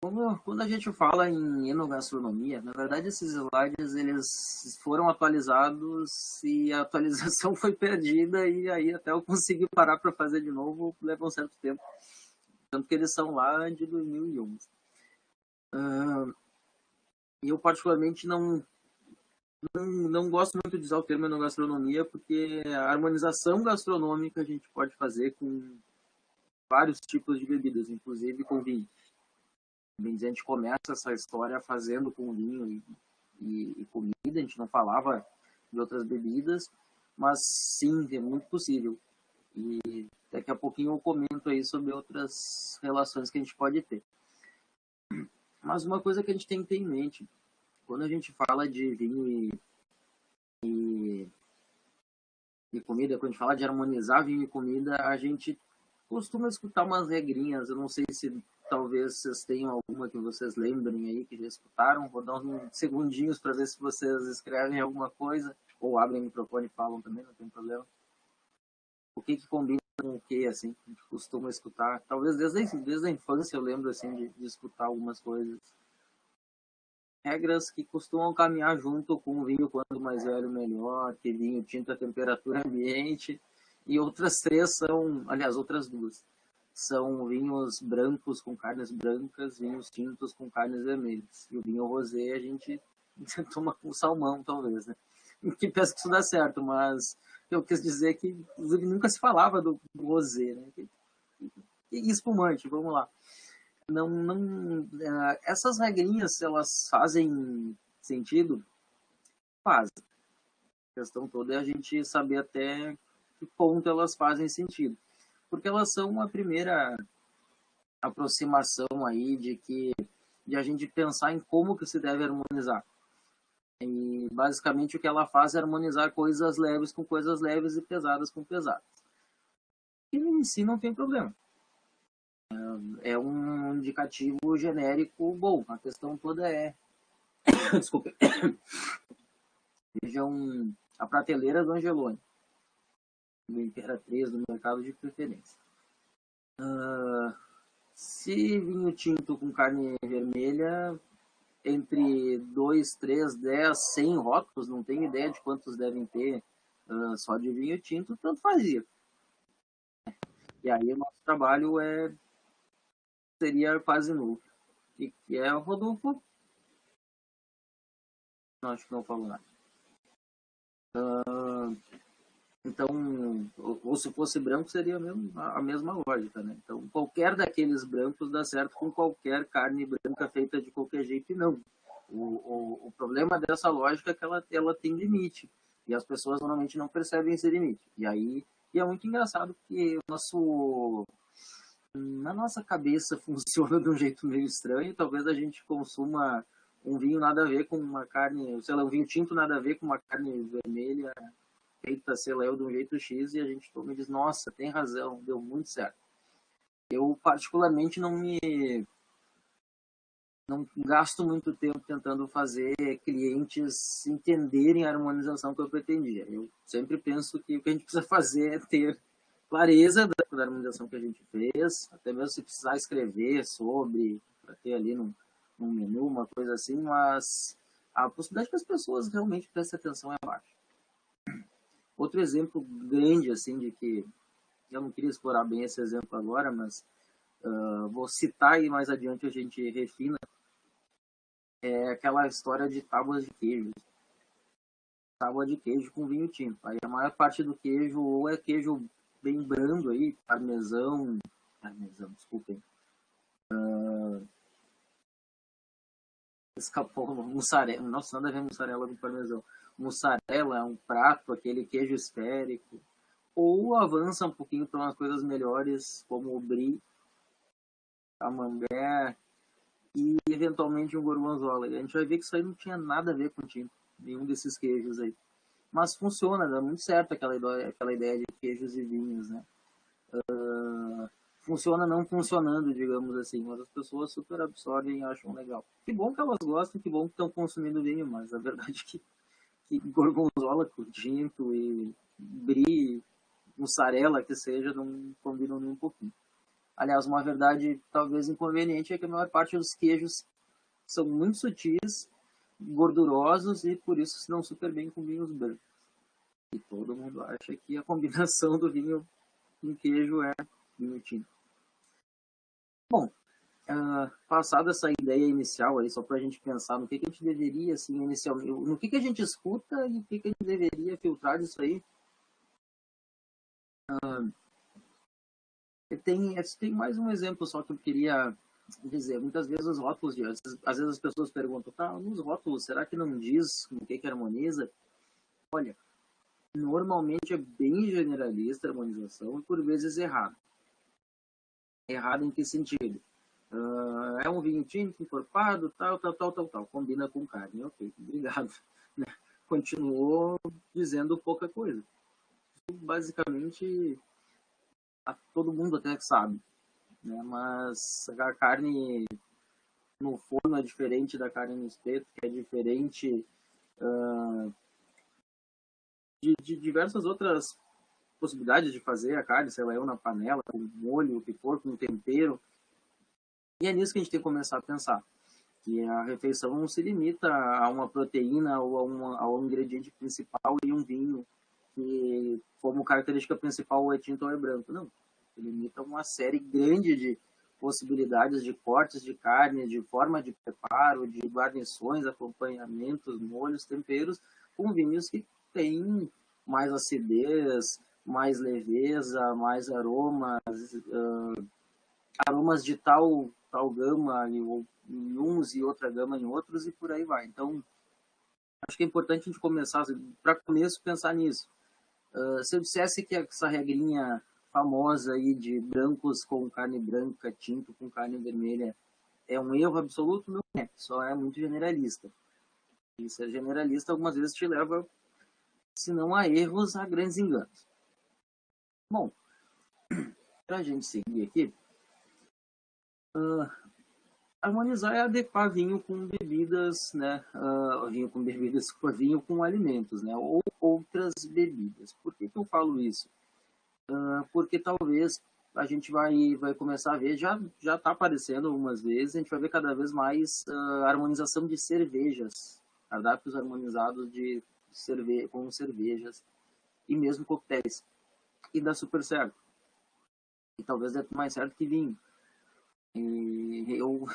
Quando a gente fala em enogastronomia, na verdade esses slides eles foram atualizados e a atualização foi perdida e aí até eu conseguir parar para fazer de novo leva um certo tempo. Tanto que eles são lá de 2011. E eu particularmente não gosto muito de usar o termo enogastronomia porque a harmonização gastronômica a gente pode fazer com vários tipos de bebidas, inclusive com vinho. Bem dizer, a gente começa essa história fazendo com vinho e comida, a gente não falava de outras bebidas, mas sim, é muito possível. E daqui a pouquinho eu comento aí sobre outras relações que a gente pode ter. Mas uma coisa que a gente tem que ter em mente, quando a gente fala de vinho e comida, quando a gente fala de harmonizar vinho e comida, a gente costuma escutar umas regrinhas. Eu não sei se talvez vocês tenham alguma que vocês lembrem aí, que já escutaram. Vou dar uns segundinhos para ver se vocês escrevem alguma coisa, ou abrem o microfone e falam também, não tem problema. O que combina com o que, assim, a gente costuma escutar. Talvez desde a infância eu lembro, assim, de escutar algumas coisas. Regras que costumam caminhar junto com o vinho, quanto mais velho, melhor, que vinho tinto a temperatura ambiente. E outras três são, aliás, outras duas, são vinhos brancos com carnes brancas, vinhos tintos com carnes vermelhas. E o vinho rosé a gente toma com salmão, talvez, né? Que pensa que isso dá certo, mas eu quis dizer que nunca se falava do rosé, né? E espumante, vamos lá. Essas regrinhas, elas fazem sentido? Fazem. A questão toda é a gente saber até que ponto elas fazem sentido. Porque elas são uma primeira aproximação aí de a gente pensar em como que se deve harmonizar. E basicamente o que ela faz é harmonizar coisas leves com coisas leves e pesadas com pesadas. E em si não tem problema. É um indicativo genérico bom. A questão toda é... Desculpe. Vejam a prateleira do Angeloni, do Imperatriz, do mercado de preferência. Se vinho tinto com carne vermelha, entre 2, 3, 10, 100 rótulos, não tenho ideia de quantos devem ter só de vinho tinto, tanto fazia. E aí o nosso trabalho seria quase nulo. Que é o Rodolfo? Não, acho que não falou nada. Então, ou se fosse branco, seria a mesma lógica, né? Então, qualquer daqueles brancos dá certo com qualquer carne branca feita de qualquer jeito, e não. O problema dessa lógica é que ela tem limite, e as pessoas normalmente não percebem esse limite. E é muito engraçado porque na nossa cabeça funciona de um jeito meio estranho, talvez a gente consuma um vinho nada a ver com uma carne, sei lá, um vinho tinto nada a ver com uma carne vermelha, feita, sei lá, eu de um jeito X, e a gente toma e diz, nossa, tem razão, deu muito certo. Eu, particularmente, não gasto muito tempo tentando fazer clientes entenderem a harmonização que eu pretendia. Eu sempre penso que o que a gente precisa fazer é ter clareza da harmonização que a gente fez, até mesmo se precisar escrever sobre, para ter ali num menu, uma coisa assim, mas a possibilidade que as pessoas realmente prestem atenção é baixa. Outro exemplo grande, assim, de que eu não queria explorar bem esse exemplo agora, mas vou citar e mais adiante a gente refina, é aquela história de tábuas de queijo. Tábua de queijo com vinho tinto. Aí a maior parte do queijo ou é queijo bem brando aí, parmesão, desculpem. Escapou, mussarela, nossa, nada a ver mussarela com parmesão. Mussarela é um prato, aquele queijo esférico. Ou avança um pouquinho para umas coisas melhores, como o brie, camembert e eventualmente um gorgonzola. E a gente vai ver que isso aí não tinha nada a ver com tinto, nenhum desses queijos aí. Mas funciona, dá muito certo aquela ideia de queijos e vinhos, né? Funciona não funcionando, digamos assim, mas as pessoas super absorvem e acham legal. Que bom que elas gostam, que bom que estão consumindo vinho, mas a verdade é que gorgonzola com tinto e brie, mussarela que seja, não combinam nem um pouquinho. Aliás, uma verdade talvez inconveniente é que a maior parte dos queijos são muito sutis, gordurosos e por isso se dão super bem com vinhos brancos. E todo mundo acha que a combinação do vinho com queijo é vinho tinto. Bom, passada essa ideia inicial aí, só para a gente pensar no que a gente deveria, assim, inicialmente, no que a gente escuta e o que a gente deveria filtrar disso aí. Tem mais um exemplo só que eu queria dizer. Muitas vezes os rótulos, às vezes as pessoas perguntam, tá, nos rótulos, será que não diz com o que harmoniza? Olha, normalmente é bem generalista a harmonização e por vezes errado. Errado em que sentido? É um vinho tinto, encorpado, tal. Combina com carne. Ok, obrigado. Né? Continuou dizendo pouca coisa. Basicamente, todo mundo até sabe. Né? Mas a carne no forno é diferente da carne no espeto, que é diferente de diversas outras possibilidades de fazer a carne, sei lá, eu na panela, com molho, o que for, com tempero. E é nisso que a gente tem que começar a pensar. Que a refeição não se limita a uma proteína ou a um ingrediente principal e um vinho, que como característica principal é tinto ou é branco. Não. Se limita a uma série grande de possibilidades de cortes de carne, de forma de preparo, de guarnições, acompanhamentos, molhos, temperos, com vinhos que têm mais acidez, mais leveza, mais aromas, aromas de tal gama em uns e outra gama em outros e por aí vai. Então, acho que é importante a gente começar, para começo, pensar nisso. Se eu dissesse que essa regrinha famosa aí de brancos com carne branca, tinto com carne vermelha, é um erro absoluto, não é. Só é muito generalista. E ser generalista algumas vezes te leva, se não a erros, a grandes enganos. Bom, para a gente seguir aqui, harmonizar é adequar vinho com bebidas, né? Vinho com bebidas, vinho com alimentos, né? Ou outras bebidas. Por que eu falo isso? Porque talvez a gente vai começar a ver, já está aparecendo algumas vezes, a gente vai ver cada vez mais harmonização de cervejas, cardápios harmonizados com cervejas e mesmo coquetéis. E dá super certo. E talvez dê mais certo que vinho. E eu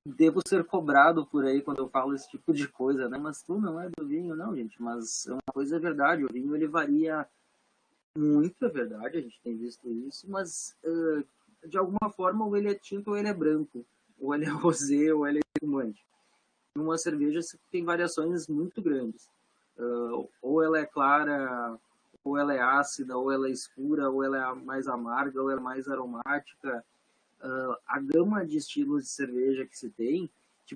devo ser cobrado por aí quando eu falo esse tipo de coisa, né? Mas tu não é do vinho, não, gente. Mas uma coisa é verdade, o vinho ele varia muito, é verdade, a gente tem visto isso, mas de alguma forma ou ele é tinto ou ele é branco, ou ele é rosé ou ele é espumante. Numa cerveja tem variações muito grandes. Ou ela é clara, ou ela é ácida, ou ela é escura, ou ela é mais amarga, ou ela é mais aromática. A gama de estilos de cerveja que se tem te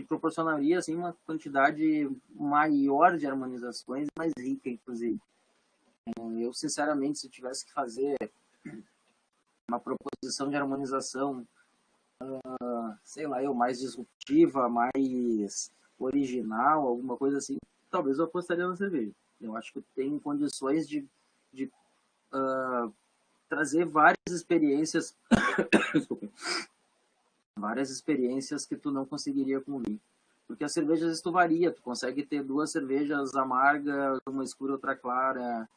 proporcionaria assim, uma quantidade maior de harmonizações, mais rica, inclusive. Eu, sinceramente, se tivesse que fazer uma proposição de harmonização, sei lá, mais disruptiva, mais original, alguma coisa assim, talvez eu apostaria na cerveja. Eu acho que tem condições de trazer várias experiências desculpa, várias experiências que tu não conseguiria com o vinho. Porque a cerveja, às vezes, tu varia. Tu consegue ter duas cervejas amargas, uma escura, outra clara.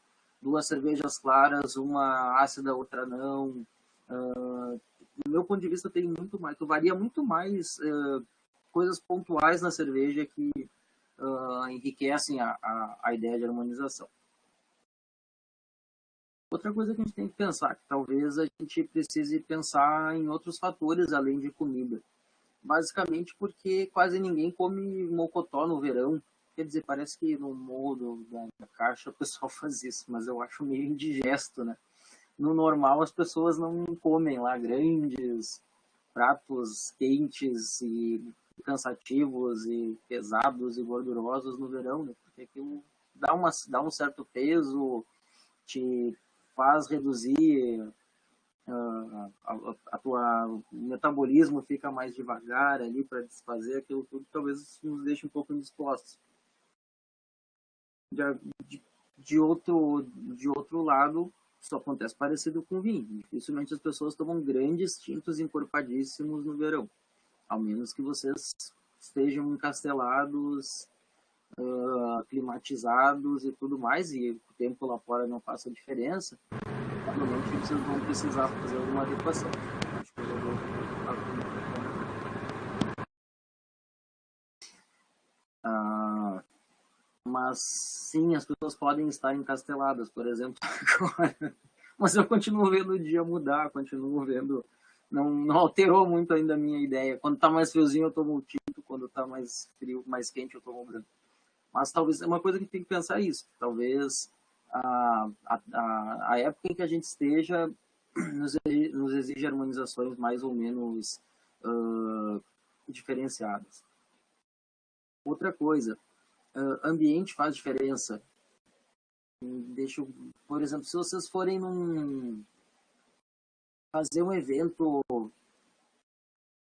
Duas cervejas claras, uma ácida, outra não. Do meu ponto de vista, tem muito mais. Tu varia muito mais coisas pontuais na cerveja que enriquecem a ideia de harmonização. Outra coisa que a gente tem que pensar, que talvez a gente precise pensar em outros fatores além de comida. Basicamente porque quase ninguém come mocotó no verão. Quer dizer, parece que no morro da caixa o pessoal faz isso, mas eu acho meio indigesto, né? No normal as pessoas não comem lá grandes pratos quentes e cansativos e pesados e gordurosos no verão, né? Porque aquilo dá um certo peso, te faz reduzir o metabolismo fica mais devagar ali para desfazer aquilo tudo, talvez nos deixe um pouco indispostos. De outro lado, Isso acontece parecido com vinho. Dificilmente as pessoas tomam grandes tintos encorpadíssimos no verão. Ao menos que vocês estejam encastelados, climatizados e tudo mais, e o tempo lá fora não faça diferença, provavelmente vocês vão precisar fazer alguma adequação. Acho que eu vou mas sim, as pessoas podem estar encasteladas, por exemplo, agora. Mas eu continuo vendo o dia mudar, continuo vendo. Não alterou muito ainda a minha ideia. Quando tá mais friozinho, eu tomo tinto. Quando tá mais frio, mais quente, eu tomo branco. Mas talvez é uma coisa que tem que pensar isso. Talvez a época em que a gente esteja nos exige harmonizações mais ou menos diferenciadas. Outra coisa, ambiente faz diferença. Deixa eu, por exemplo, se vocês forem fazer um evento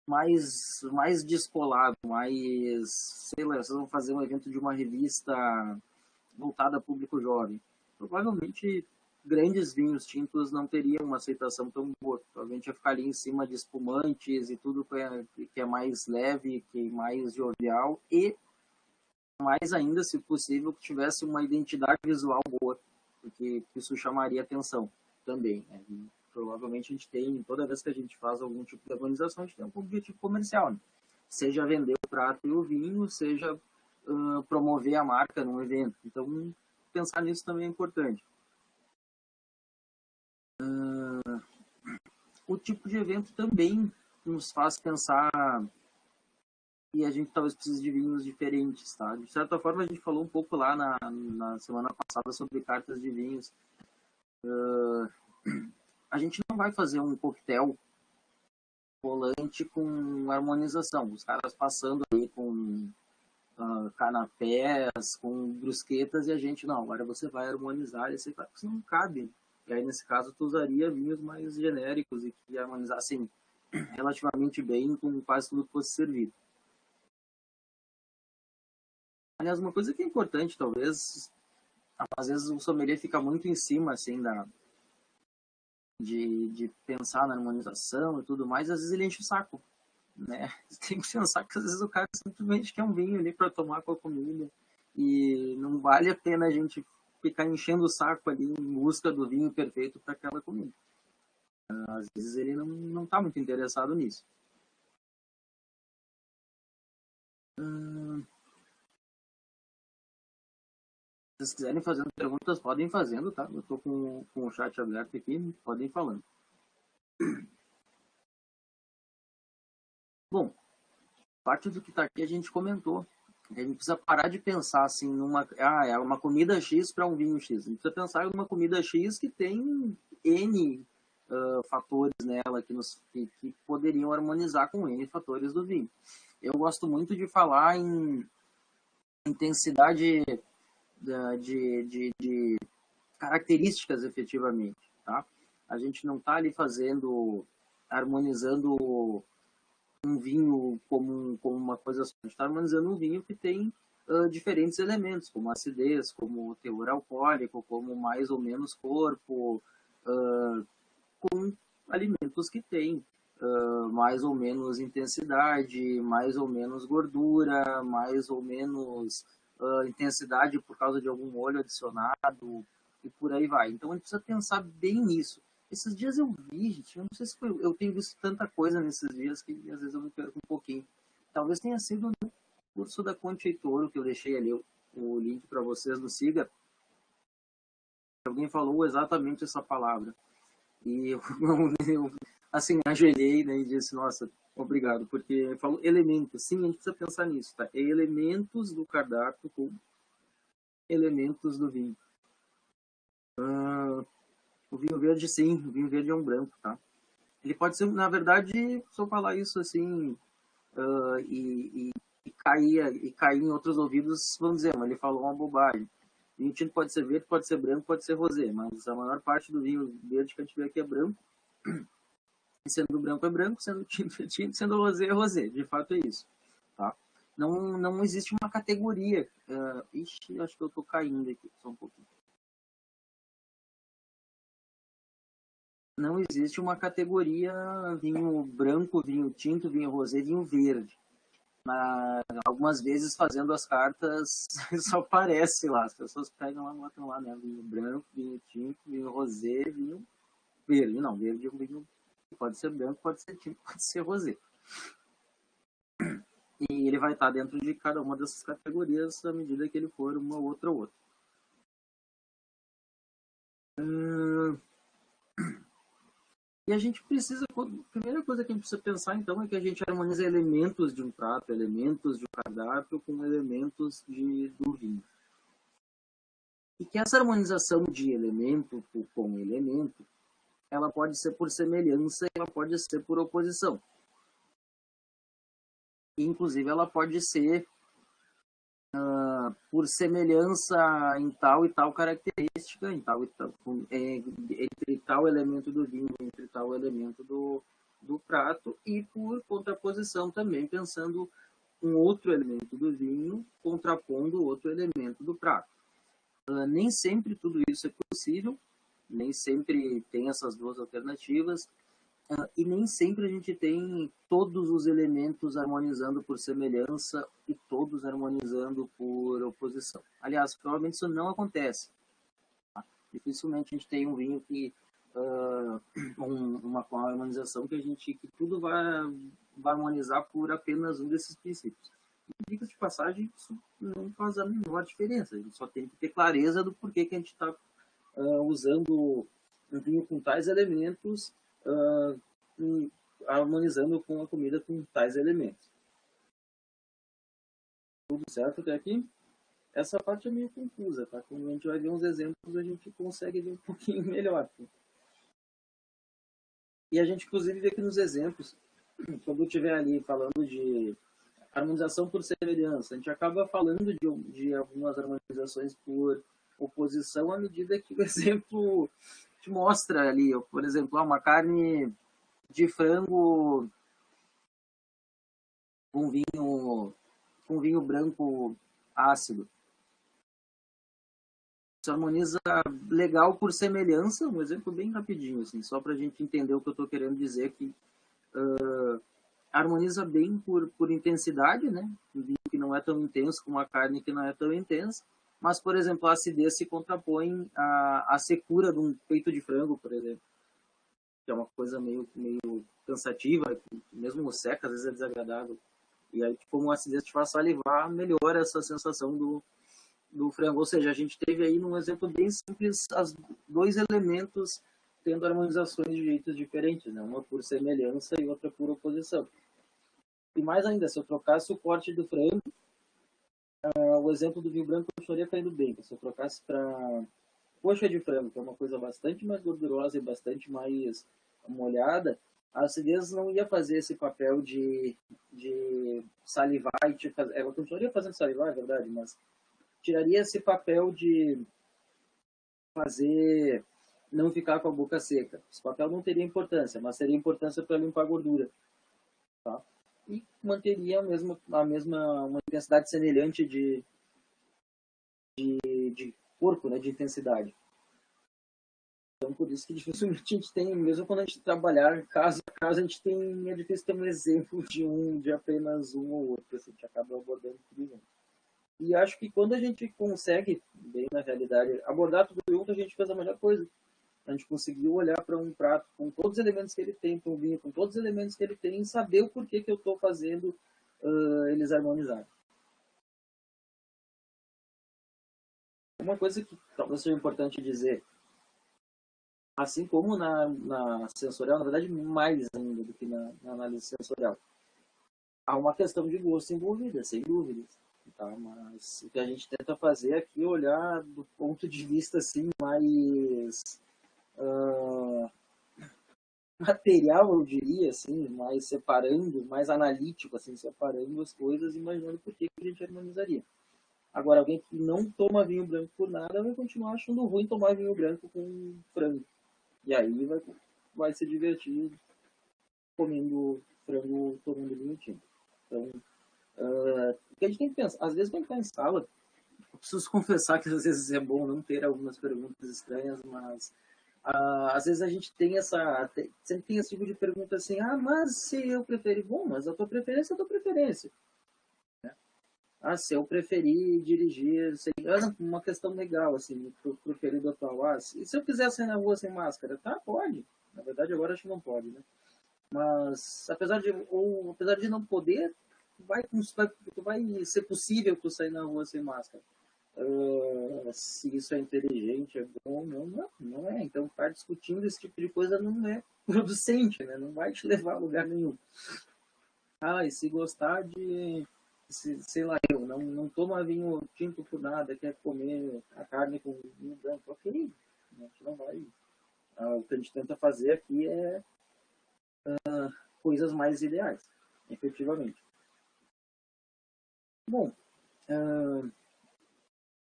mais descolado, mais, sei lá, vocês vão fazer um evento de uma revista voltada a público jovem. Provavelmente grandes vinhos tintos não teriam uma aceitação tão boa. Provavelmente ia ficar ali em cima de espumantes e tudo que é mais leve, que é mais jovial e mais ainda, se possível, que tivesse uma identidade visual boa, porque isso chamaria atenção também. Né? Provavelmente a gente tem, toda vez que a gente faz algum tipo de harmonização, a gente tem um objetivo comercial. Né? Seja vender o prato e o vinho, seja promover a marca num evento. Então, pensar nisso também é importante. O tipo de evento também nos faz pensar e a gente talvez precise de vinhos diferentes, tá? De certa forma, a gente falou um pouco lá na semana passada sobre cartas de vinhos. A gente não vai fazer um coquetel volante com harmonização. Os caras passando aí com canapés, com brusquetas, e a gente, não, agora você vai harmonizar, e você vai, isso não cabe. E aí, nesse caso, tu usaria vinhos mais genéricos e que harmonizassem relativamente bem com quase tudo que fosse servido. Aliás, uma coisa que é importante, talvez, às vezes o sommelier fica muito em cima, assim, de pensar na harmonização e tudo mais, às vezes ele enche o saco, né? Tem que pensar que às vezes o cara simplesmente quer um vinho ali para tomar com a comida e não vale a pena a gente ficar enchendo o saco ali em busca do vinho perfeito para aquela comida. Às vezes ele não tá muito interessado nisso. Se vocês quiserem fazendo perguntas, podem fazendo, tá? Eu tô com o chat aberto aqui, podem ir falando. Bom, parte do que está aqui a gente comentou. A gente precisa parar de pensar assim é uma comida X para um vinho X. A gente precisa pensar em uma comida X que tem N fatores nela que poderiam harmonizar com N fatores do vinho. Eu gosto muito de falar em intensidade de características efetivamente, tá? A gente não está ali harmonizando um vinho como uma coisa só. A gente está harmonizando um vinho que tem diferentes elementos, como acidez, como teor alcoólico, como mais ou menos corpo, com alimentos que têm mais ou menos intensidade, mais ou menos gordura, mais ou menos intensidade por causa de algum óleo adicionado e por aí vai. Então a gente precisa pensar bem nisso. Esses dias eu vi, gente, eu não sei se foi, eu tenho visto tanta coisa nesses dias que às vezes eu me perco um pouquinho. Talvez tenha sido no curso da Conte Toro que eu deixei ali o link para vocês no Siga. Alguém falou exatamente essa palavra. E eu assim, ajoelhei, né, e disse, nossa, obrigado, porque falou elementos. Sim, a gente precisa pensar nisso, tá? É elementos do cardápio com elementos do vinho. O vinho verde, sim, o vinho verde é um branco, tá? Ele pode ser, na verdade, se eu falar isso assim, e cair em outros ouvidos, vão dizer, mas ele falou uma bobagem. Vinho tinto pode ser verde, pode ser branco, pode ser rosé, mas a maior parte do vinho verde que a gente vê aqui é branco. E sendo branco é branco, sendo tinto é tinto, sendo rosé é rosé. De fato é isso. Tá? Não existe uma categoria. Ixi, acho que eu tô caindo aqui, só um pouquinho. não existe uma categoria vinho branco, vinho tinto, vinho rosé, vinho verde. Algumas vezes fazendo as cartas só aparece lá, as pessoas pegam lá e botam lá, né? Vinho branco, vinho tinto, vinho rosé, vinho verde. Não, verde é um vinho que pode ser branco, pode ser tinto, pode ser rosé. E ele vai estar dentro de cada uma dessas categorias à medida que ele for uma outra ou outra. E a gente precisa, a primeira coisa que a gente precisa pensar então é que a gente harmoniza elementos de um prato, elementos de um cardápio com elementos do vinho. E que essa harmonização de elemento com elemento, ela pode ser por semelhança e ela pode ser por oposição. E, inclusive ela pode ser por semelhança em tal e tal característica, em tal e tal, entre tal elemento do vinho, entre tal elemento do prato, e por contraposição também, pensando um outro elemento do vinho contrapondo outro elemento do prato. Nem sempre tudo isso é possível, nem sempre tem essas duas alternativas, e nem sempre a gente tem todos os elementos harmonizando por semelhança e todos harmonizando por oposição. Aliás, provavelmente isso não acontece. Tá? Dificilmente a gente tem um vinho que uma harmonização que tudo vai harmonizar por apenas um desses princípios. Dica de passagem, isso não faz a menor diferença. A gente só tem que ter clareza do porquê que a gente está usando um vinho com tais elementos, harmonizando com a comida com tais elementos. Tudo certo até aqui? Essa parte é meio confusa, tá? Quando a gente vai ver uns exemplos, a gente consegue ver um pouquinho melhor. Tá? E a gente, inclusive, vê que nos exemplos, quando eu estiver ali falando de harmonização por semelhança, a gente acaba falando de algumas harmonizações por oposição à medida que o exemplo te mostra ali. Por exemplo, uma carne de frango com vinho branco ácido. Isso harmoniza legal por semelhança, um exemplo bem rapidinho, assim, só para a gente entender o que eu estou querendo dizer aqui. Harmoniza bem por intensidade, né? Um vinho que não é tão intenso com uma carne que não é tão intensa, mas, por exemplo, a acidez se contrapõe à secura de um peito de frango, por exemplo, que é uma coisa meio cansativa, mesmo seca, às vezes é desagradável. E aí, como a acidez te faz salivar, melhora essa sensação do frango. Ou seja, a gente teve aí, num exemplo bem simples, os dois elementos tendo harmonizações de jeitos diferentes, né? Uma por semelhança e outra por oposição. E mais ainda, se eu trocasse o corte do frango, o exemplo do vinho branco continuaria caindo bem. Se eu trocasse para coxa de frango, que é uma coisa bastante mais gordurosa e bastante mais molhada, a acidez não ia fazer esse papel de salivar e te fazer. Ela continuaria fazendo salivar, é verdade, mas tiraria esse papel de fazer não ficar com a boca seca. Esse papel não teria importância, mas teria importância para limpar a gordura. Tá? E manteria uma intensidade semelhante de corpo, né, de intensidade. Então, por isso que dificilmente a gente tem, mesmo quando a gente trabalhar caso a caso, a gente tem, é difícil ter um exemplo de apenas um ou outro, assim, a gente acaba abordando tudo junto. E acho que quando a gente consegue, bem na realidade, abordar tudo junto, a gente fez a melhor coisa. A gente conseguiu olhar para um prato com todos os elementos que ele tem, para um vinho com todos os elementos que ele tem, e saber o porquê que eu estou fazendo eles harmonizarem. Uma coisa que talvez seja importante dizer, assim como na sensorial, na verdade mais ainda do que na análise sensorial, há uma questão de gosto envolvida, sem dúvidas. Tá? Mas o que a gente tenta fazer aqui é olhar do ponto de vista assim, mais material, eu diria, assim, mais separando, mais analítico, assim, separando as coisas, imaginando por que a gente harmonizaria. Agora, alguém que não toma vinho branco por nada vai continuar achando ruim tomar vinho branco com frango. E aí vai se divertir comendo frango, tomando vinho tinto. Então, o que a gente tem que pensar, às vezes quando está em sala, eu preciso confessar que às vezes é bom não ter algumas perguntas estranhas, mas às vezes a gente tem sempre tem esse tipo de pergunta assim, mas se eu preferir, bom, mas a tua preferência é a tua preferência. Se eu preferir dirigir, sei, uma questão legal, assim, pro período atual. E se eu quiser sair na rua sem máscara? Tá, pode. Na verdade, agora acho que não pode, né? Mas, apesar de não poder, vai ser possível tu sair na rua sem máscara. Se isso é inteligente, é bom, não é. Então, ficar discutindo esse tipo de coisa não é producente, né? Não vai te levar a lugar nenhum. E se gostar de, sei lá, eu não toma vinho tinto por nada, quer comer a carne com vinho branco, ok, a gente não vai. O que a gente tenta fazer aqui é coisas mais ideais, efetivamente. Bom,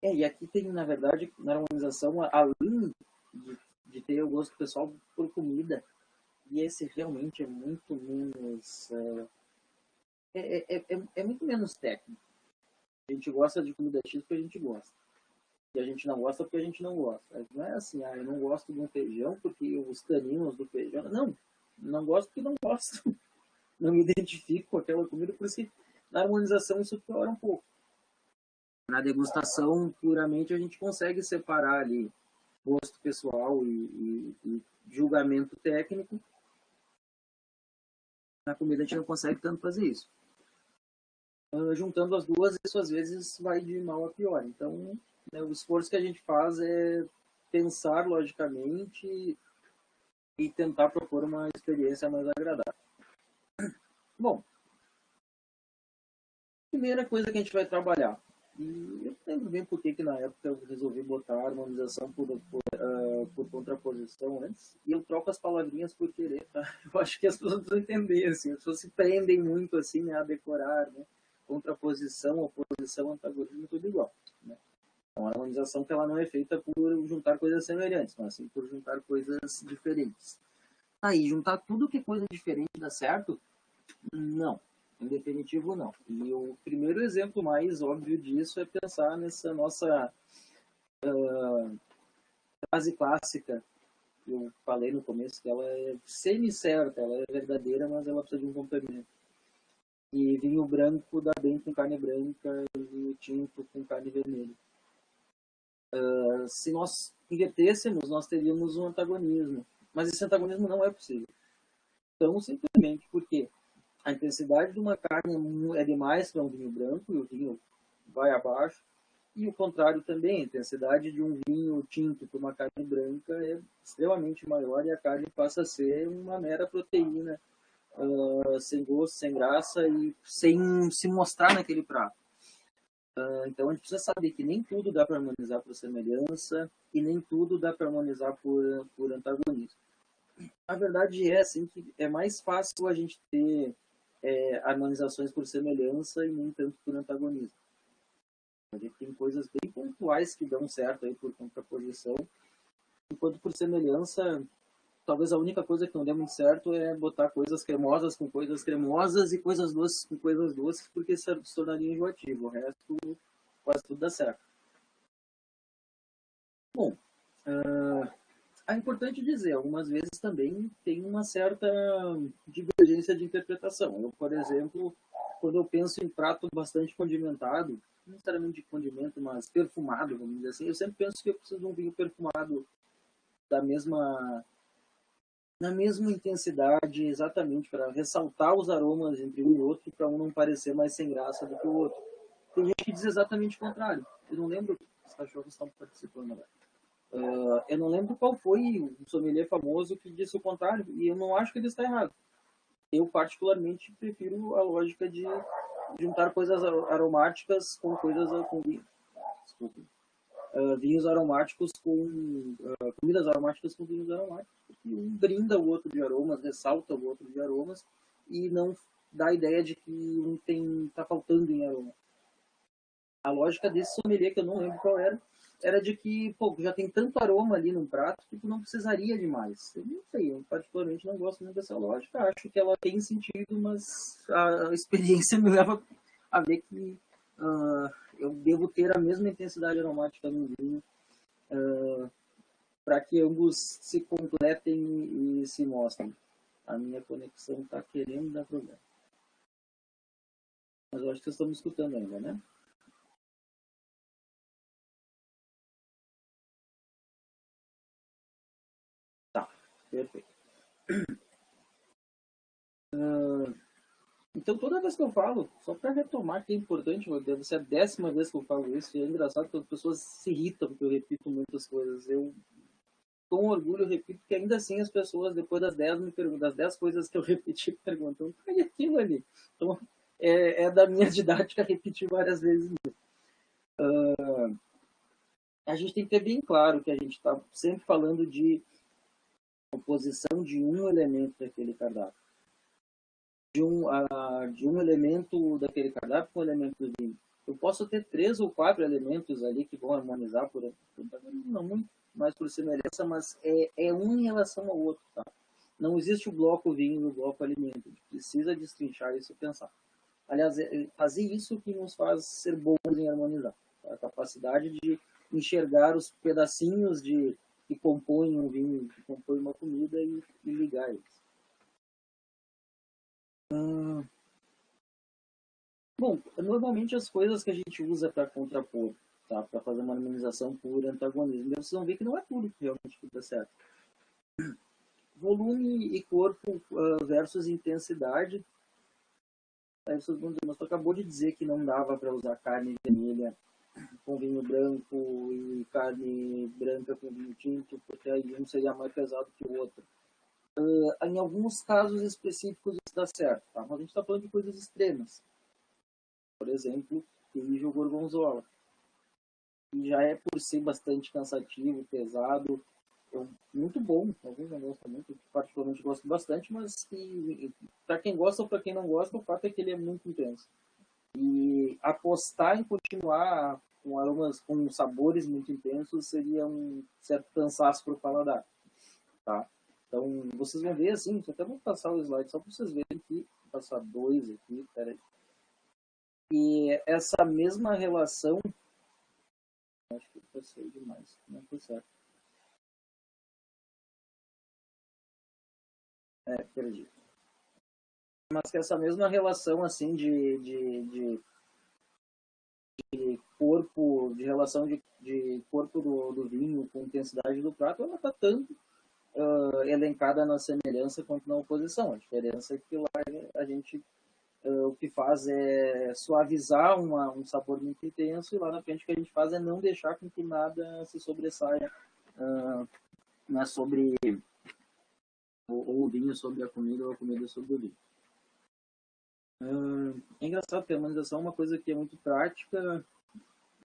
e aqui tem, na verdade, na harmonização, além de ter o gosto pessoal por comida, e esse realmente é muito menos é muito menos técnico. A gente gosta de comida X porque a gente gosta. E a gente não gosta porque a gente não gosta. Não é assim, eu não gosto de um feijão porque os caninos do feijão. Não gosto porque não gosto. Não me identifico com aquela comida, por isso que na harmonização isso piora um pouco. Na degustação, puramente, a gente consegue separar ali gosto pessoal e julgamento técnico. Na comida a gente não consegue tanto fazer isso. Juntando as duas, isso às vezes vai de mal a pior. Então, né, o esforço que a gente faz é pensar logicamente e tentar propor uma experiência mais agradável. Bom, primeira coisa que a gente vai trabalhar. E eu lembro bem por que na época eu resolvi botar a harmonização por contraposição antes. E eu troco as palavrinhas por querer, tá? Eu acho que as pessoas precisam entender, assim. As pessoas se prendem muito, assim, né, a decorar, né? Contraposição, oposição, antagonismo, tudo igual, né? Então, a harmonização que ela não é feita por juntar coisas semelhantes, mas sim por juntar coisas diferentes. Aí, juntar tudo que é coisa diferente dá certo? Não. Em definitivo, não. E o primeiro exemplo mais óbvio disso é pensar nessa nossa frase clássica que eu falei no começo, que ela é semi-certa, ela é verdadeira, mas ela precisa de um complemento. E vinho branco dá bem com carne branca e vinho tinto com carne vermelha. Se nós invertêssemos, nós teríamos um antagonismo. Mas esse antagonismo não é possível. Então, simplesmente porque a intensidade de uma carne é demais para um vinho branco e o vinho vai abaixo. E o contrário também, a intensidade de um vinho tinto para uma carne branca é extremamente maior e a carne passa a ser uma mera proteína, sem gosto, sem graça e sem se mostrar naquele prato. Então a gente precisa saber que nem tudo dá para harmonizar por semelhança e nem tudo dá para harmonizar por antagonismo. A verdade é assim que é mais fácil a gente ter harmonizações por semelhança e nem tanto por antagonismo. A gente tem coisas bem pontuais que dão certo aí por contraposição, enquanto por semelhança, talvez a única coisa que não dê muito certo é botar coisas cremosas com coisas cremosas e coisas doces com coisas doces, porque isso se tornaria enjoativo. O resto, quase tudo dá certo. Bom, é importante dizer, algumas vezes também tem uma certa divergência de interpretação. Eu, por exemplo, quando eu penso em prato bastante condimentado, não necessariamente de condimento, mas perfumado, vamos dizer assim, eu sempre penso que eu preciso de um vinho perfumado na mesma intensidade, exatamente para ressaltar os aromas entre um e outro, para um não parecer mais sem graça do que o outro. Tem gente que diz exatamente o contrário. Eu não lembro, os cachorros estão participando agora. Eu não lembro qual foi o sommelier famoso que disse o contrário, e eu não acho que ele está errado. Eu, particularmente, prefiro a lógica de juntar coisas aromáticas com coisas com vinhos aromáticos com comidas aromáticas com vinhos aromáticos, porque um brinda o outro de aromas, ressalta o outro de aromas e não dá a ideia de que um está faltando em aroma. A lógica desse sommelier, que eu não lembro qual era de que, já tem tanto aroma ali num prato que tu não precisaria de mais. Eu não sei, eu particularmente não gosto muito dessa lógica, acho que ela tem sentido, mas a experiência me leva a ver que eu devo ter a mesma intensidade aromática no vinho para que ambos se completem e se mostrem. A minha conexão está querendo dar problema. Mas eu acho que vocês estão me escutando ainda, né? Tá, perfeito. Então, toda vez que eu falo, só para retomar que é importante, deve ser a 10ª vez que eu falo isso, e é engraçado que as pessoas se irritam porque eu repito muitas coisas. Eu, com orgulho, repito que ainda assim as pessoas, depois das 10 me perguntam, das 10 coisas que eu repeti, perguntam, e aquilo ali? Então, é da minha didática repetir várias vezes. A gente tem que ter bem claro que a gente está sempre falando de composição de um elemento daquele cardápio. De um elemento daquele cardápio com um elemento do vinho. Eu posso ter 3 ou 4 elementos ali que vão harmonizar não muito mais por semelhança, mas é um em relação ao outro, tá? Não existe o bloco vinho e o bloco alimento. A gente precisa destrinchar isso e pensar. Aliás, fazer isso que nos faz ser bons em harmonizar. A capacidade de enxergar os pedacinhos que compõem um vinho, que compõem uma comida e ligar eles. Bom, normalmente as coisas que a gente usa para contrapor, tá? Para fazer uma harmonização por antagonismo, vocês vão ver que não é tudo que realmente dá certo. Volume e corpo versus intensidade. Aí vocês vão dizer, mas tu acabou de dizer que não dava para usar carne vermelha com vinho branco e carne branca com vinho tinto, porque aí um seria mais pesado que o outro. Em alguns casos específicos isso dá certo, tá? Mas a gente está falando de coisas extremas. Por exemplo, queijo ou gorgonzola. E já é por si bastante cansativo, pesado, muito bom. Alguns não gostam muito, particularmente gosto bastante, mas para quem gosta ou para quem não gosta, o fato é que ele é muito intenso. E apostar em continuar com aromas, com sabores muito intensos, seria um certo cansaço para o paladar, tá? Então, vocês vão ver assim, eu até vou passar o slide só para vocês verem aqui, vou passar 2 aqui, peraí. E essa mesma relação, acho que eu passei demais, não foi certo. Perdi. Mas que essa mesma relação assim de corpo, de relação de corpo do vinho com intensidade do prato, ela está tanto elencada na semelhança quanto na oposição. A diferença é que lá a gente o que faz é suavizar um sabor muito intenso, e lá na frente o que a gente faz é não deixar com que nada se sobressaia né, sobre ou o vinho sobre a comida ou a comida sobre o vinho. É engraçado que a harmonização é uma coisa que é muito prática,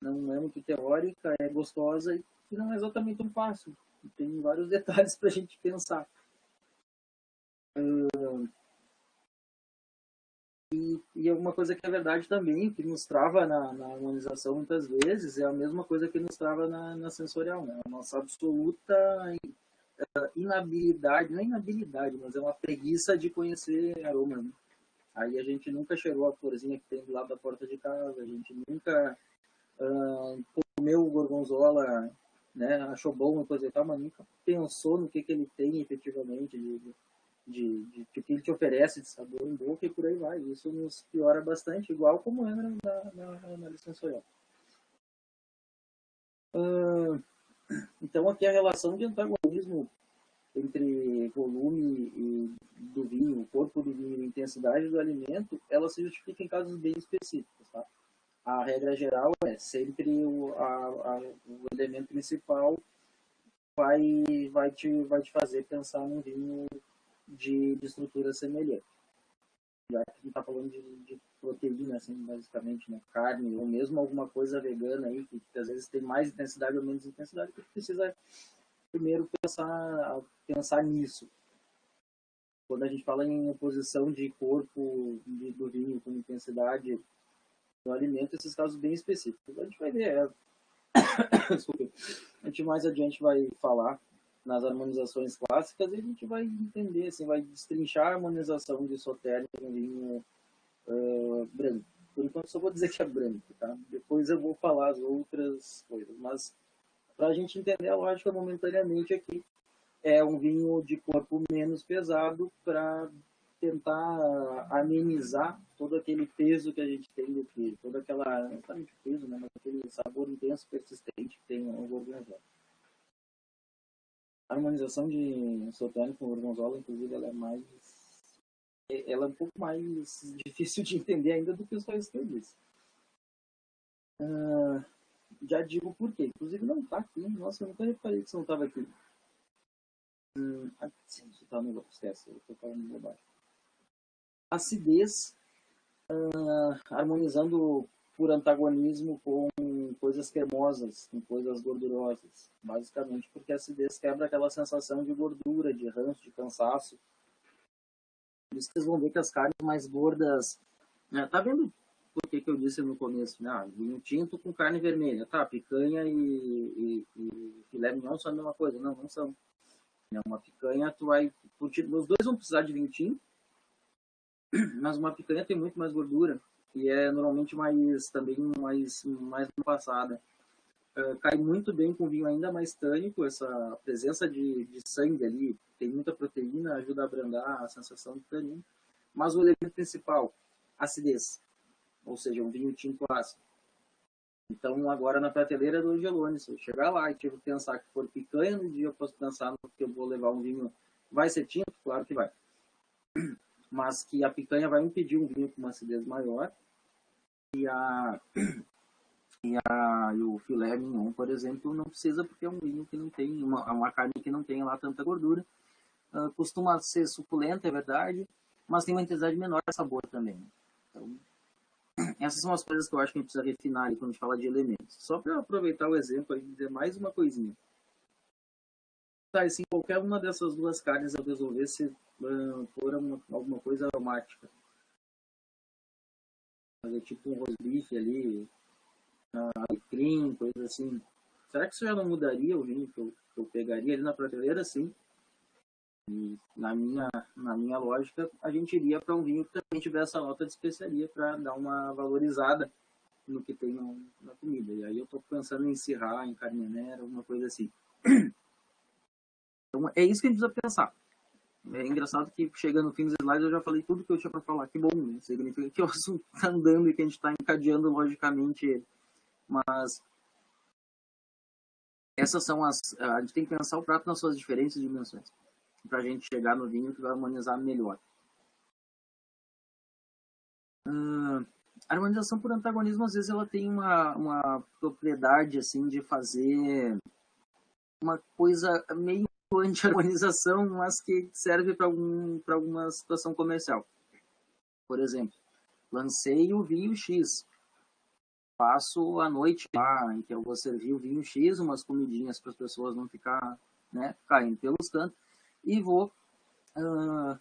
não é muito teórica, é gostosa e não é exatamente tão fácil. Tem vários detalhes para a gente pensar. E uma coisa que é verdade também, que nos trava na harmonização muitas vezes, é a mesma coisa que nos trava na sensorial, né? A nossa absoluta inabilidade, não é inabilidade, mas é uma preguiça de conhecer aroma, né? Aí a gente nunca cheirou a florzinha que tem do lado da porta de casa, a gente nunca comeu o gorgonzola, né, achou bom e coisa e tal, mas nunca pensou no que ele tem efetivamente, de que ele te oferece de sabor em boca e por aí vai. Isso nos piora bastante, igual como é na análise sensorial. Então aqui a relação de antagonismo entre volume do vinho, o corpo do vinho e a intensidade do alimento, ela se justifica em casos bem específicos, tá? A regra geral é sempre o elemento principal vai te fazer pensar num vinho de estrutura semelhante. Já que a gente está falando de proteína, assim, basicamente, né? Carne, ou mesmo alguma coisa vegana aí, que às vezes tem mais intensidade ou menos intensidade, que precisa primeiro pensar nisso. Quando a gente fala em oposição de corpo do vinho com intensidade do alimento, esses casos bem específicos. A gente vai ver, desculpa, a gente mais adiante vai falar nas harmonizações clássicas e a gente vai entender, assim, vai destrinchar a harmonização de Sauternes com vinho branco. Por enquanto só vou dizer que é branco, tá? Depois eu vou falar as outras coisas, mas Para a gente entender a lógica momentaneamente aqui, é um vinho de corpo menos pesado para tentar amenizar todo aquele peso que a gente tem do que toda aquela, não exatamente o peso, né, mas aquele sabor intenso, persistente que tem o gorgonzola. A harmonização de Sauternes com gorgonzola, inclusive, ela é um pouco mais difícil de entender ainda do que os dois que eu disse. Já digo por quê. Inclusive não está aqui. Nossa, eu nunca reparei que isso não estava aqui. Sim, isso está no esquece, eu estou falando bobagem. Acidez, harmonizando por antagonismo com coisas cremosas, com coisas gordurosas. Basicamente porque a acidez quebra aquela sensação de gordura, de ranço, de cansaço. Por isso que vocês vão ver que as carnes mais gordas... Tá vendo por que eu disse no começo? Né? Vinho tinto com carne vermelha. Tá, picanha e filé mignon são a mesma coisa. Não, não são. Uma picanha, os dois vão precisar de vinho tinto, mas uma picanha tem muito mais gordura e é normalmente mais passada. Cai muito bem com vinho ainda mais tânico, essa presença de sangue ali, tem muita proteína, ajuda a abrandar a sensação de tanino. Mas o elemento principal, acidez, ou seja, um vinho tinto ácido. Então, agora na prateleira do Angelone, se eu chegar lá e tipo, pensar que for picanha no dia, eu posso pensar no que eu vou levar um vinho. Vai ser tinto? Claro que vai. Mas que a picanha vai impedir um vinho com uma acidez maior. E o filé mignon, por exemplo, não precisa, porque é um vinho que não tem, uma carne que não tem lá tanta gordura. Costuma ser suculenta, é verdade, mas tem uma intensidade menor de sabor também. Então, essas são as coisas que eu acho que a gente precisa refinar ali quando a gente fala de elementos. Só para aproveitar o exemplo e dizer mais uma coisinha. Tá, e se qualquer uma dessas duas carnes eu resolvesse pôr alguma coisa aromática, fazer tipo um rosbife ali, alecrim, coisa assim, será que isso já não mudaria o vinho que eu pegaria ali na prateleira? Sim. E na minha lógica, a gente iria para um vinho que também tivesse essa nota de especiaria para dar uma valorizada no que tem na comida. E aí eu estou pensando em Syrah, em Carmenère, alguma coisa assim. Então é isso que a gente precisa pensar. É engraçado que chegando no fim dos slides eu já falei tudo que eu tinha para falar. Que bom, né? Significa que o assunto está andando e que a gente está encadeando logicamente ele. Mas essas são a gente tem que pensar o prato nas suas diferentes dimensões. Para a gente chegar no vinho que vai harmonizar melhor. A harmonização por antagonismo, às vezes, ela tem uma propriedade assim de fazer uma coisa meio anti-harmonização, mas que serve para alguma situação comercial. Por exemplo, lancei o vinho X, passo a noite lá, em que eu vou servir o vinho X, umas comidinhas para as pessoas não ficar, né, caindo pelos cantos, e vou,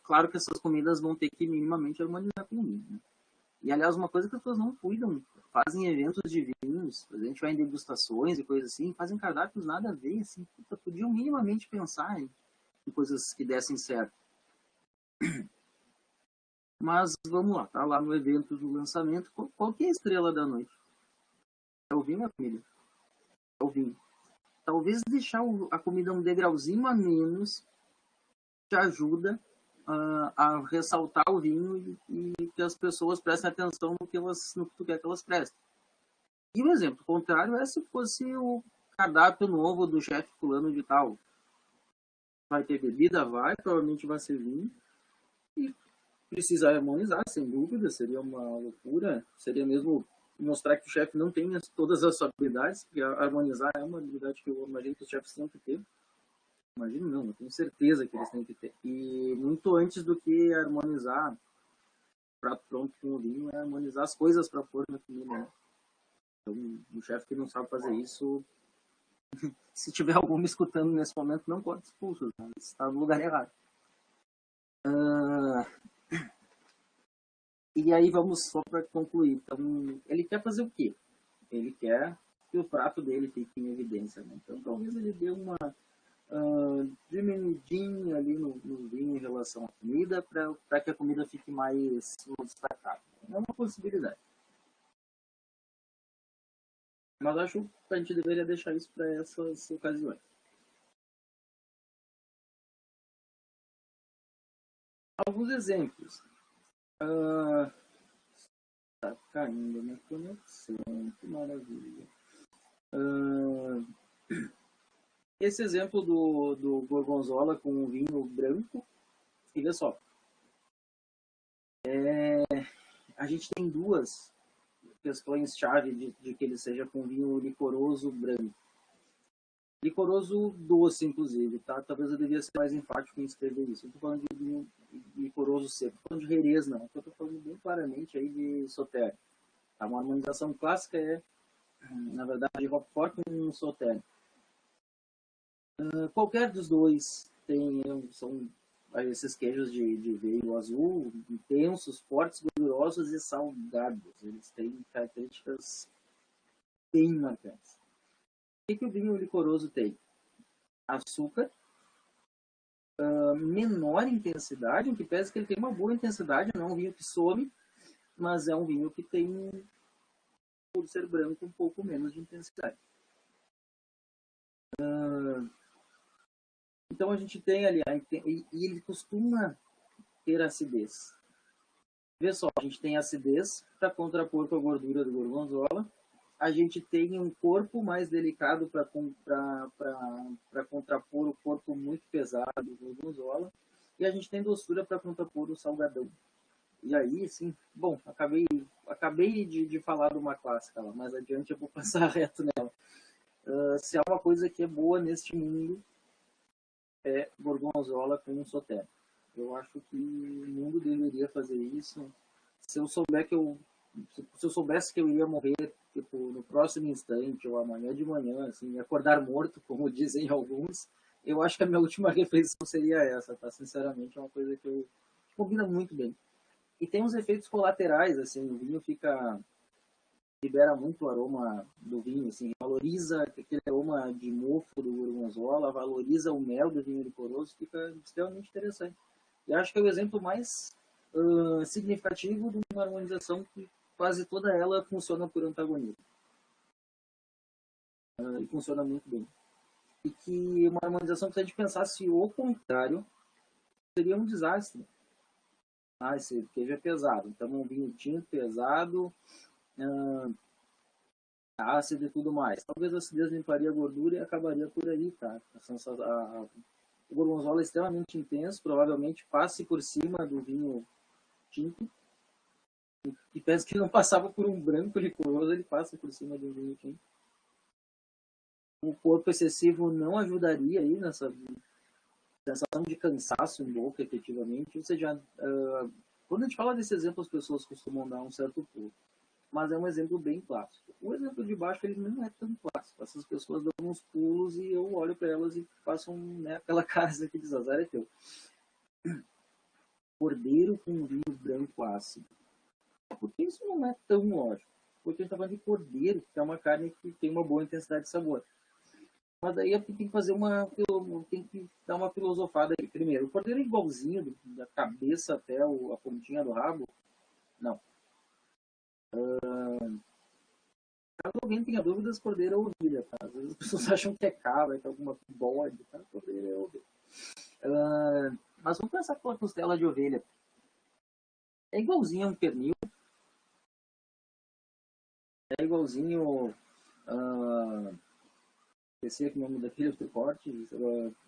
claro que essas comidas vão ter que minimamente harmonizar com o vinho, né? E, aliás, uma coisa que as pessoas não cuidam, fazem eventos de vinhos, a gente vai em degustações e coisas assim, fazem cardápios nada a ver, assim, podiam minimamente pensar em coisas que dessem certo. Mas vamos lá, tá lá no evento do lançamento, qual que é a estrela da noite? É o vinho ou a comida? É o vinho. Talvez deixar a comida um degrauzinho a menos te ajuda a ressaltar o vinho e que as pessoas prestem atenção no que tu quer que elas prestem. E um exemplo contrário é se fosse o cardápio novo do chefe fulano de tal. Vai ter bebida? Vai, provavelmente vai ser vinho. E precisa harmonizar, sem dúvida, seria uma loucura. Seria mesmo mostrar que o chefe não tem todas as habilidades, porque harmonizar é uma habilidade que eu imagino que os chefes têm que ter. Imagino não, eu tenho certeza que eles têm que ter. E muito antes do que harmonizar o prato pronto com o vinho, é harmonizar as coisas para pôr na comida, né? Então, um chefe que não sabe fazer isso, se tiver algum me escutando nesse momento, não pode ser expulso, né? Está no lugar errado. E aí vamos só para concluir. Então, ele quer fazer o quê? Ele quer que o prato dele fique em evidência, né? Então, talvez ele dê uma diminuidinha ali no vinho em relação à comida para que a comida fique mais destacada. É uma possibilidade. Mas acho que a gente deveria deixar isso para essas ocasiões. Alguns exemplos. Ah, tá caindo minha conexão, que maravilha. Ah, esse exemplo do Gorgonzola com o vinho branco, e vê só, a gente tem duas questões-chave de que ele seja com vinho licoroso branco. Licoroso doce, inclusive, tá? Talvez eu devia ser mais enfático em escrever isso. Eu tô falando de vinho licoroso seco. Não tô falando de Jerez, não. Eu tô falando bem claramente aí de Sauternes. Tá? Uma harmonização clássica é, na verdade, Roquefort com Sauternes. Qualquer dos dois tem, são esses queijos de veio azul, intensos, fortes, gordurosos e salgados. Eles têm características bem marcantes. O que o vinho licoroso tem? Açúcar, menor intensidade, o que pesa que ele tem uma boa intensidade, não é um vinho que some, mas é um vinho que tem, por ser branco, um pouco menos de intensidade. Então a gente tem ali, e ele costuma ter acidez. Vê só, a gente tem acidez para contrapor com a gordura do gorgonzola, a gente tem um corpo mais delicado para contrapor o corpo muito pesado do gorgonzola, e a gente tem doçura para contrapor o salgadão. E aí, sim, bom, acabei de falar de uma clássica lá, mais adiante eu vou passar reto nela. Se há uma coisa que é boa neste mundo, é gorgonzola com um sauternes. Eu acho que o mundo deveria fazer isso. Se eu souber que eu se eu soubesse que eu ia morrer tipo no próximo instante ou amanhã de manhã, assim, acordar morto, como dizem alguns, eu acho que a minha última refeição seria essa, tá? Sinceramente, é uma coisa que eu combina muito bem. E tem uns efeitos colaterais, assim, o vinho libera muito o aroma do vinho, assim, valoriza aquele aroma de mofo do gorgonzola, valoriza o mel do vinho licoroso, fica extremamente interessante. E acho que é o exemplo mais significativo de uma harmonização que quase toda ela funciona por antagonismo. E funciona muito bem. E que uma harmonização que se a gente pensasse o contrário, seria um desastre. Ah, esse queijo é pesado. Então, um vinho tinto pesado, ácido e tudo mais. Talvez a acidez limparia a gordura e acabaria por aí, tá? O gorgonzola é extremamente intenso, provavelmente passe por cima do vinho tinto, e penso que não passava por um branco licoroso, ele passa por cima do vinho tinto. O corpo excessivo não ajudaria aí nessa sensação de cansaço em boca, efetivamente. Ou seja, quando a gente fala desse exemplo, as pessoas costumam dar um certo pulo. Mas é um exemplo bem clássico. O exemplo de baixo ele não é tão clássico. Essas pessoas dão uns pulos e eu olho para elas e faço aquela cara que diz, azar é teu. Cordeiro com vinho branco ácido. Porque isso não é tão lógico. Porque a gente está falando de cordeiro, que é uma carne que tem uma boa intensidade de sabor. Mas daí tem que fazer tem que dar uma filosofada aí. Primeiro, o cordeiro é igualzinho, da cabeça até a pontinha do rabo? Não. Caso alguém tenha dúvidas, cordeiro é ovelha, tá? Às vezes as pessoas acham que é cabra, que é alguma bode, tá? Cordeiro é ovelha. Mas vamos pensar com a costela de ovelha. É igualzinho a um pernil, é igualzinho esqueci aqui o nome daquele outro corte,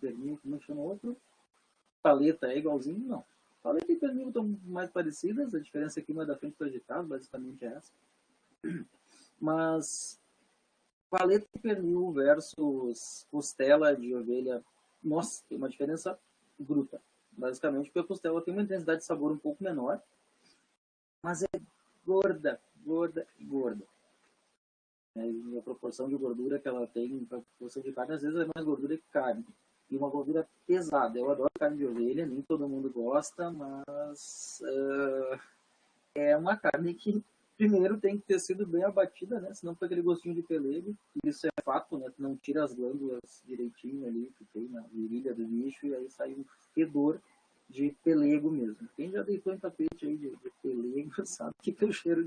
pernil, como é que chama o outro? Paleta é igualzinho? Não. Paleta e pernil estão mais parecidas, a diferença aqui uma é da frente para de trás, basicamente é essa. Mas paleta e pernil versus costela de ovelha, nossa, tem uma diferença bruta. Basicamente, porque a costela tem uma intensidade de sabor um pouco menor, mas é gorda, gorda e gorda. E a proporção de gordura que ela tem para a proporção de carne, às vezes é mais gordura que carne. E uma gordura pesada. Eu adoro carne de ovelha, nem todo mundo gosta, mas é uma carne que primeiro tem que ter sido bem abatida, né? Senão fica aquele gostinho de pelego. Isso é fato, né? Tu não tira as glândulas direitinho ali que tem na virilha do bicho e aí sai um fedor de pelego mesmo. Quem já deitou em tapete aí de pelego sabe que é o cheiro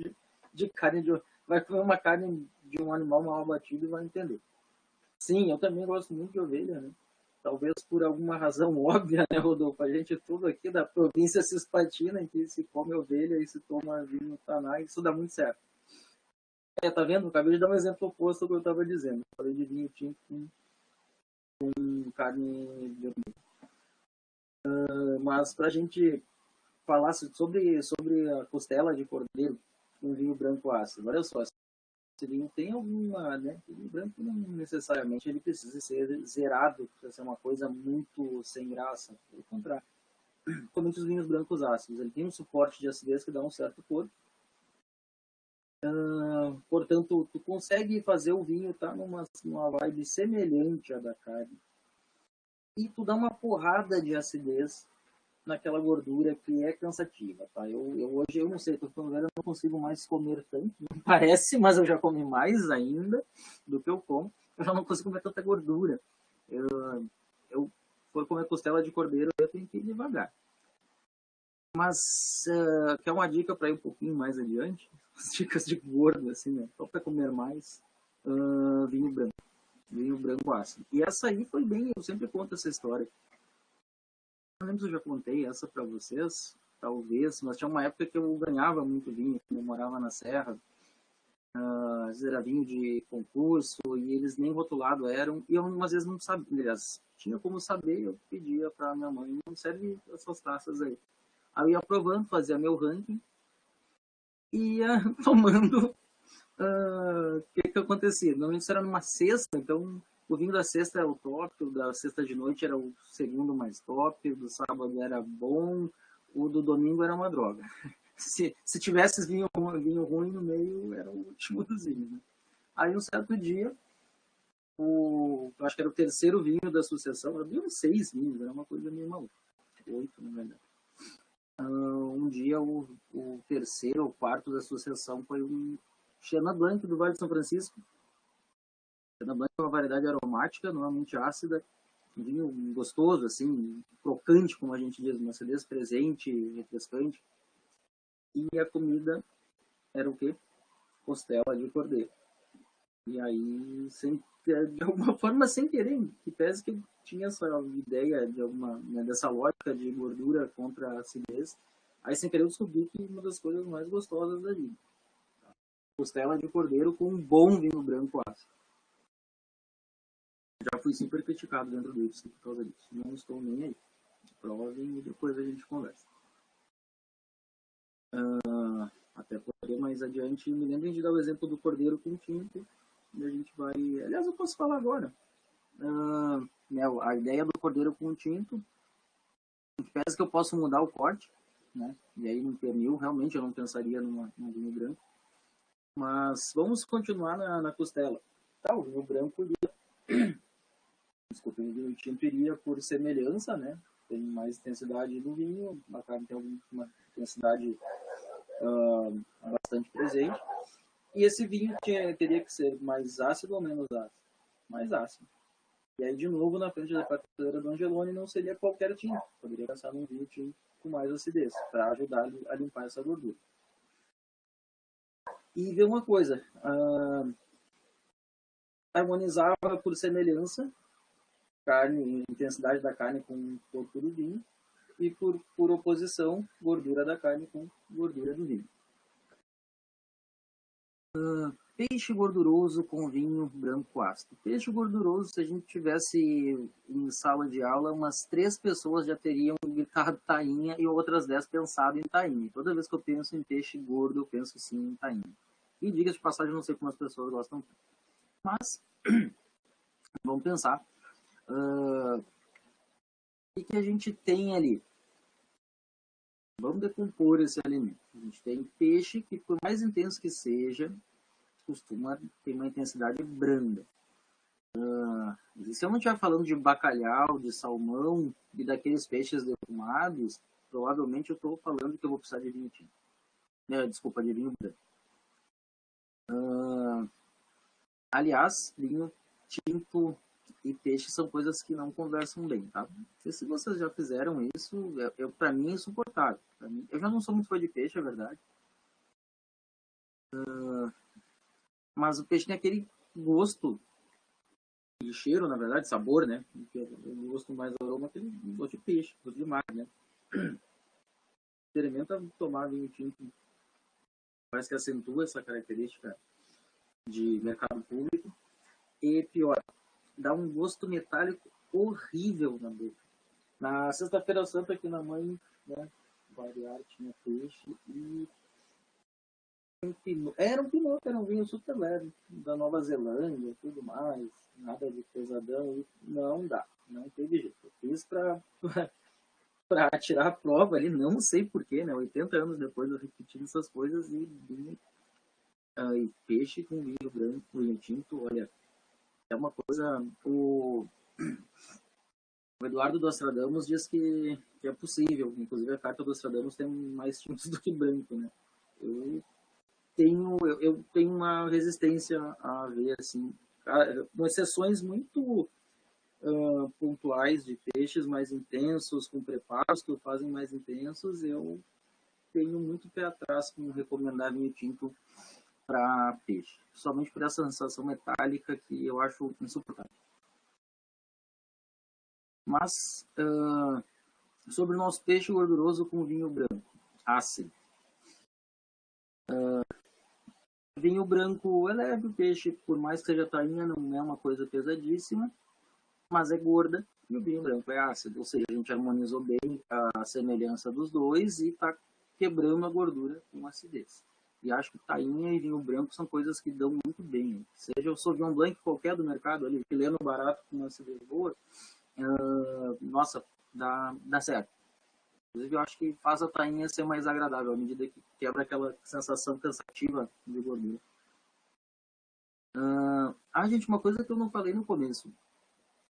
de carne de vai comer uma carne de um animal mal abatido e vai entender. Sim, eu também gosto muito de ovelha, né? Talvez por alguma razão óbvia, né, Rodolfo? A gente tudo aqui da província cisplatina, em que se come ovelha e se toma vinho taná, isso dá muito certo. Tá vendo? Acabei de dar um exemplo oposto ao que eu estava dizendo. Eu falei de vinho tinto com carne vermelha. Mas para a gente falar sobre a costela de cordeiro com vinho branco ácido, olha só, esse vinho tem alguma, né? O vinho branco não necessariamente ele precisa ser zerado, precisa ser uma coisa muito sem graça. Pelo contrário, principalmente os vinhos brancos ácidos, ele tem um suporte de acidez que dá um certo corpo. Portanto, tu consegue fazer o vinho tá numa vibe semelhante à da carne e tu dá uma porrada de acidez naquela gordura que é cansativa, tá? Hoje eu não sei, tô ficando velho, eu não consigo mais comer tanto, não parece, mas eu já comi mais ainda do que eu como. Eu já não consigo comer tanta gordura. Eu for comer costela de cordeiro, eu tenho que ir devagar. Mas quer uma dica para ir um pouquinho mais adiante? As dicas de gordo, assim, né? Só para comer mais, vinho branco. Vinho branco ácido. E essa aí foi bem, eu sempre conto essa história. Não lembro se eu já contei essa para vocês, talvez, mas tinha uma época que eu ganhava muito vinho, quando eu morava na Serra. Às vezes era vinho de concurso e eles nem rotulado eram, e eu às vezes não sabia, aliás, tinha como saber, eu pedia para minha mãe, não serve essas taças aí. Aí eu ia provando, fazia meu ranking, e ia tomando. O que acontecia? Normalmente isso era numa sexta, então o vinho da sexta era o top, o da sexta de noite era o segundo mais top, o do sábado era bom, o do domingo era uma droga. Se tivesse vinho ruim no meio, era o último dos vinhos. Né? Aí um certo dia, acho que era o terceiro vinho da sucessão, eu vi 6 vinhos, era uma coisa meio maluca. 8, na verdade. Um dia o terceiro ou quarto da sucessão foi um Chenin Blanc do Vale de São Francisco. Chenin Blanc é uma variedade aromática, normalmente ácida, um vinho gostoso, assim, crocante, como a gente diz, uma acidez presente, refrescante. E a comida era o quê? Costela de cordeiro. E aí, de alguma forma, sem querer, que pese que eu tinha essa ideia de dessa lógica de gordura contra a acidez, aí sem querer eu descobri que uma das coisas mais gostosas da vida. Costela de cordeiro com um bom vinho branco ácido. Já fui super criticado dentro do IFSC por causa disso. Não estou nem aí. Provem e depois a gente conversa. Até porque mais adiante, me lembrem de dar o exemplo do cordeiro com tinto. E a gente vai... Aliás, eu posso falar agora. A ideia do cordeiro com tinto, parece que eu posso mudar o corte, né? E aí no pernil, realmente eu não pensaria num vinho branco. Mas vamos continuar na costela. Tá, o vinho branco iria... Desculpa, o vinho tinto iria por semelhança, né? Tem mais intensidade no vinho, a carne tem uma intensidade bastante presente. E esse vinho teria que ser mais ácido ou menos ácido? Mais ácido. E aí, de novo, na frente da prateleira do Angeloni, não seria qualquer tinto. Poderia passar num vinho tinto com mais acidez, para ajudar a limpar essa gordura. E ver uma coisa, harmonizava por semelhança carne, intensidade da carne com o corpo do vinho, e por oposição, gordura da carne com gordura do vinho. Peixe gorduroso com vinho branco ácido. Peixe gorduroso, se a gente tivesse em sala de aula, umas 3 pessoas já teriam gritado tainha e outras 10 pensado em tainha. Toda vez que eu penso em peixe gordo, eu penso sim em tainha. E diga de passagem, não sei como as pessoas gostam. Mas, vamos pensar. O que a gente tem ali? Vamos decompor esse alimento. A gente tem peixe que, por mais intenso que seja, costuma ter uma intensidade branda. Se eu não estiver falando de bacalhau, de salmão e daqueles peixes defumados, provavelmente eu estou falando que eu vou precisar de vinho tinto. Desculpa, de vinho branco. Aliás, vinho tinto e peixe são coisas que não conversam bem, tá? Se vocês já fizeram isso, para mim é insuportável. Eu já não sou muito fã de peixe, é verdade. mas o peixe tem aquele gosto e cheiro, na verdade, sabor, né? O gosto mais aroma, aquele gosto de peixe, gosto de mar, né? Experimenta tomar vinho tinto, parece que acentua essa característica de mercado público. E pior, dá um gosto metálico horrível na boca. Na sexta-feira santa aqui na mãe, né, variar, tinha peixe e era um pinot, era um vinho super leve, da Nova Zelândia e tudo mais, nada de pesadão, e não dá, não teve jeito. Eu fiz para tirar a prova ali, não sei porquê, né, 80 anos depois eu repetindo essas coisas e vinho, e peixe com vinho branco, vinho tinto, olha, é uma coisa, o Eduardo Nostradamus diz que é possível, inclusive a carta do Nostradamus tem mais tintos do que branco, né, eu tenho uma resistência a ver, assim, com exceções muito pontuais de peixes mais intensos, com preparos que o fazem mais intensos, eu tenho muito pé atrás com recomendar vinho tinto para peixe, somente por essa sensação metálica que eu acho insuportável. Mas, sobre o nosso peixe gorduroso com vinho branco, ácido. Vinho branco é leve, o peixe, por mais que seja tainha, não é uma coisa pesadíssima, mas é gorda, e o vinho branco é ácido, ou seja, a gente harmonizou bem a semelhança dos dois e está quebrando a gordura com acidez. E acho que tainha e vinho branco são coisas que dão muito bem. Seja o Sauvignon Blanc qualquer do mercado, ali, chileno barato com uma acidez boa, nossa, dá certo. Inclusive, eu acho que faz a tainha ser mais agradável, à medida que quebra aquela sensação cansativa de gordura. Gente, uma coisa que eu não falei no começo.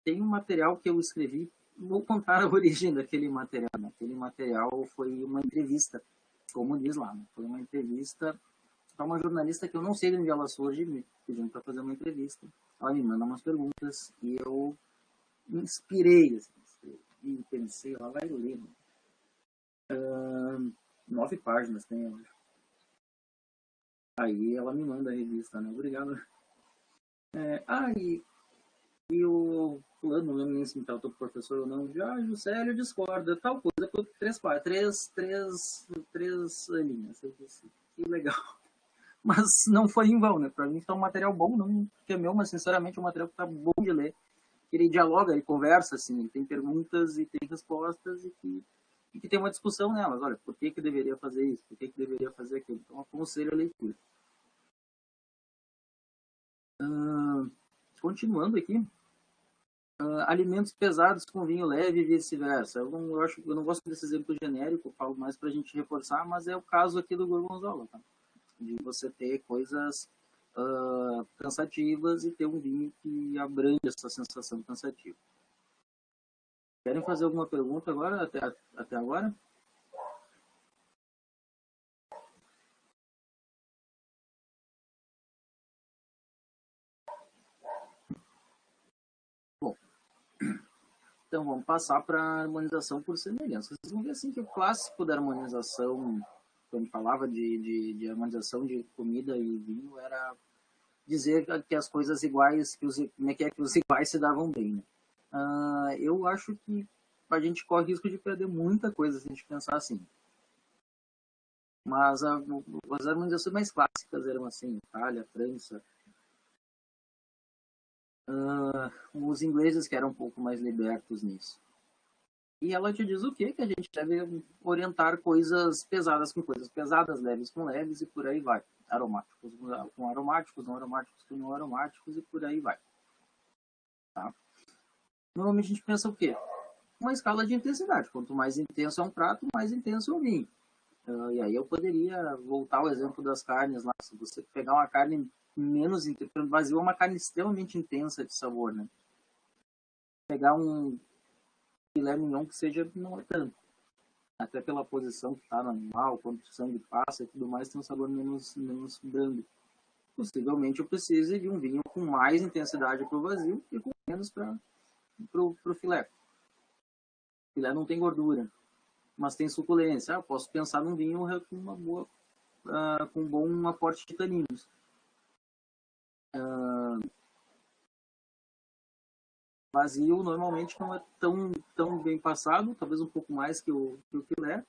Tem um material que eu escrevi, vou contar a origem daquele material. Né? Aquele material foi uma entrevista, como diz lá. Né? Foi uma entrevista para uma jornalista que eu não sei de onde ela surge, me pedindo para fazer uma entrevista. Ela me manda umas perguntas e eu me inspirei, assim, e pensei, ela vai ler. 9 páginas tem, eu acho. Aí ela me manda a revista, né? Obrigado. E o fulano, não lembro nem se me tratou professor ou não, já Juscelio discorda, tal coisa, três linhas. Eu disse, que legal. Mas não foi em vão, né? Pra mim tá um material bom, não que é meu, mas sinceramente é um material que tá bom de ler. Ele dialoga, ele conversa, assim, ele tem perguntas e tem respostas e que tem uma discussão nelas. Olha, por que deveria fazer isso? Por que deveria fazer aquilo? Então, aconselho a leitura. Continuando aqui, alimentos pesados com vinho leve e vice-versa. Eu não gosto desse exemplo genérico, eu falo mais para a gente reforçar, mas é o caso aqui do Gorgonzola, tá? De você ter coisas cansativas e ter um vinho que abrange essa sensação cansativa. Querem fazer alguma pergunta agora, até agora? Bom, então vamos passar para a harmonização por semelhança. Vocês vão ver assim que o clássico da harmonização, quando falava de harmonização de comida e vinho, era dizer que as coisas iguais, que os iguais se davam bem. Né? Eu acho que a gente corre risco de perder muita coisa se a gente pensar assim. Mas as harmonizações mais clássicas eram assim, Itália, França, os ingleses que eram um pouco mais libertos nisso. E ela te diz o quê? Que a gente deve orientar coisas pesadas com coisas pesadas, leves com leves e por aí vai. Aromáticos com aromáticos, não aromáticos com não aromáticos e por aí vai. Tá? Normalmente a gente pensa o quê? Uma escala de intensidade. Quanto mais intenso é um prato, mais intenso é o vinho. E aí eu poderia voltar ao exemplo das carnes lá. Se você pegar uma carne menos intensa, vazio é uma carne extremamente intensa de sabor, né? Pegar um filé mignon que seja não é tanto. Até pela posição que está no animal, quando o sangue passa e tudo mais, tem um sabor menos brando. Possivelmente eu precise de um vinho com mais intensidade para o vazio e com menos para o filé. O filé não tem gordura, mas tem suculência. Eu posso pensar num vinho com uma boa, com um bom aporte de taninos. Vazio normalmente não é tão bem passado, talvez um pouco mais que o filé,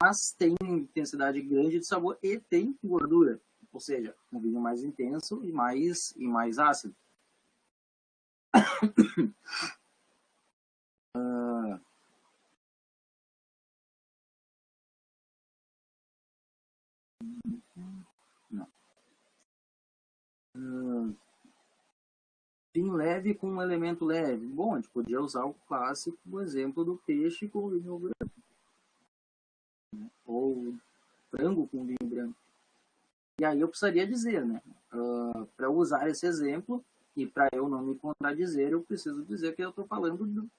mas tem intensidade grande de sabor e tem gordura, ou seja, um vinho mais intenso e mais ácido. Não. Vinho leve com um elemento leve. Bom, a gente podia usar o clássico, o exemplo do peixe com vinho branco, né? Ou frango com vinho branco. E aí eu precisaria dizer, né? Para usar esse exemplo e para eu não me contradizer, eu preciso dizer que eu estou falando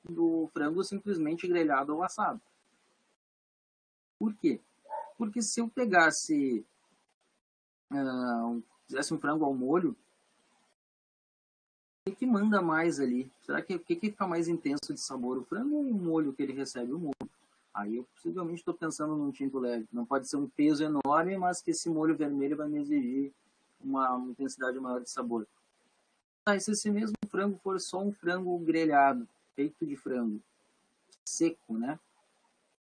do frango simplesmente grelhado ou assado. Por quê? Porque se eu pegasse, fizesse um frango ao molho, o que manda mais ali? Será que o que fica mais intenso de sabor? O frango ou o molho que ele recebe? O molho. Aí eu possivelmente estou pensando num tinto leve. Não pode ser um peso enorme, mas que esse molho vermelho vai me exigir uma intensidade maior de sabor. E se esse mesmo frango for só um frango grelhado, peito de frango, seco, né?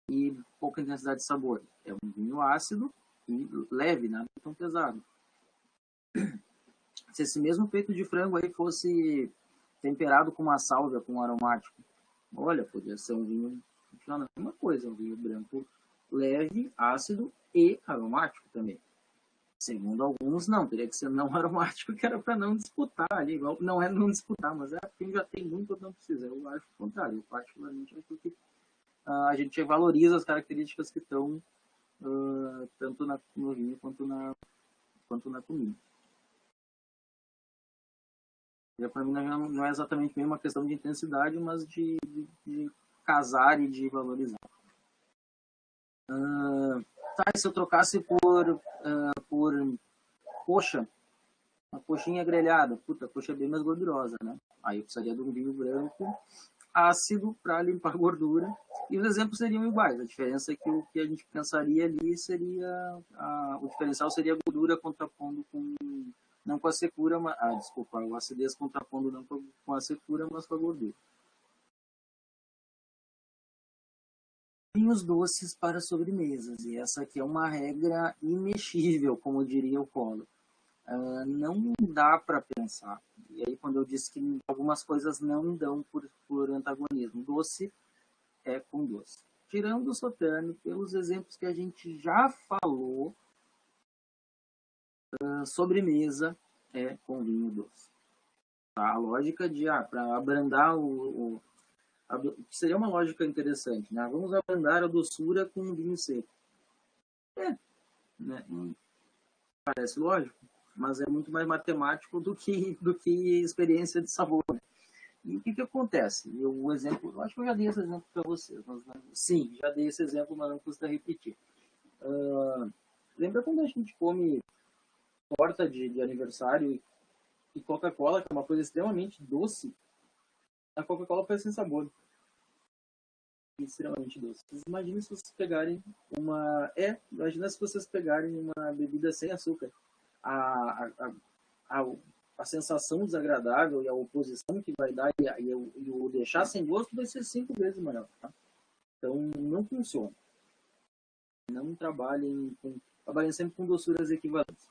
E pouca intensidade de sabor. É um vinho ácido e leve, nada tão pesado. Se esse mesmo peito de frango aí fosse temperado com uma sálvia, com um aromático, olha, podia ser um vinho, não, a mesma coisa, um vinho branco leve, ácido e aromático também. Segundo alguns, não, teria que ser não aromático, que era para não disputar ali. Não é não disputar, mas é quem já tem muito, não precisa. Eu acho o contrário. Eu, particularmente, acho que a gente valoriza as características que estão tanto no vinho quanto na comida. Para mim, não é exatamente bem uma questão de intensidade, mas de casar e de valorizar. Tá, e se eu trocasse por coxa, uma coxinha grelhada, puta, a coxa é bem mais gordurosa, né? Aí eu precisaria de um vinho branco ácido para limpar a gordura. E os exemplos seriam iguais. A diferença é que o que a gente pensaria ali seria o diferencial seria a gordura contrapondo com não com a secura, mas, desculpa, a acidez contrapondo não com a secura, mas com a gordura. Vinhos doces para sobremesas, e essa aqui é uma regra imexível, como diria o Collor. Não dá para pensar. E aí, quando eu disse que algumas coisas não dão por antagonismo, doce é com doce. Tirando o Sauternes, pelos exemplos que a gente já falou, sobremesa é com vinho doce. Tá? A lógica de, para abrandar seria uma lógica interessante, né? Vamos abrandar a doçura com um vinho seco. Né? Parece lógico, mas é muito mais matemático do que experiência de sabor. Né? E o que acontece? O exemplo, eu acho que eu já dei esse exemplo para vocês, mas sim, já dei esse exemplo, mas não custa repetir. Lembra quando a gente come torta de aniversário e Coca-Cola, que é uma coisa extremamente doce? A Coca-Cola faz sem sabor. Extremamente doce. Imagina se vocês pegarem imagina se vocês pegarem uma bebida sem açúcar. A, a, a, a sensação desagradável e a oposição que vai dar e o deixar sem gosto vai ser 5 vezes maior. Tá? Então, não funciona. Não trabalhem sempre com doçuras equivalentes.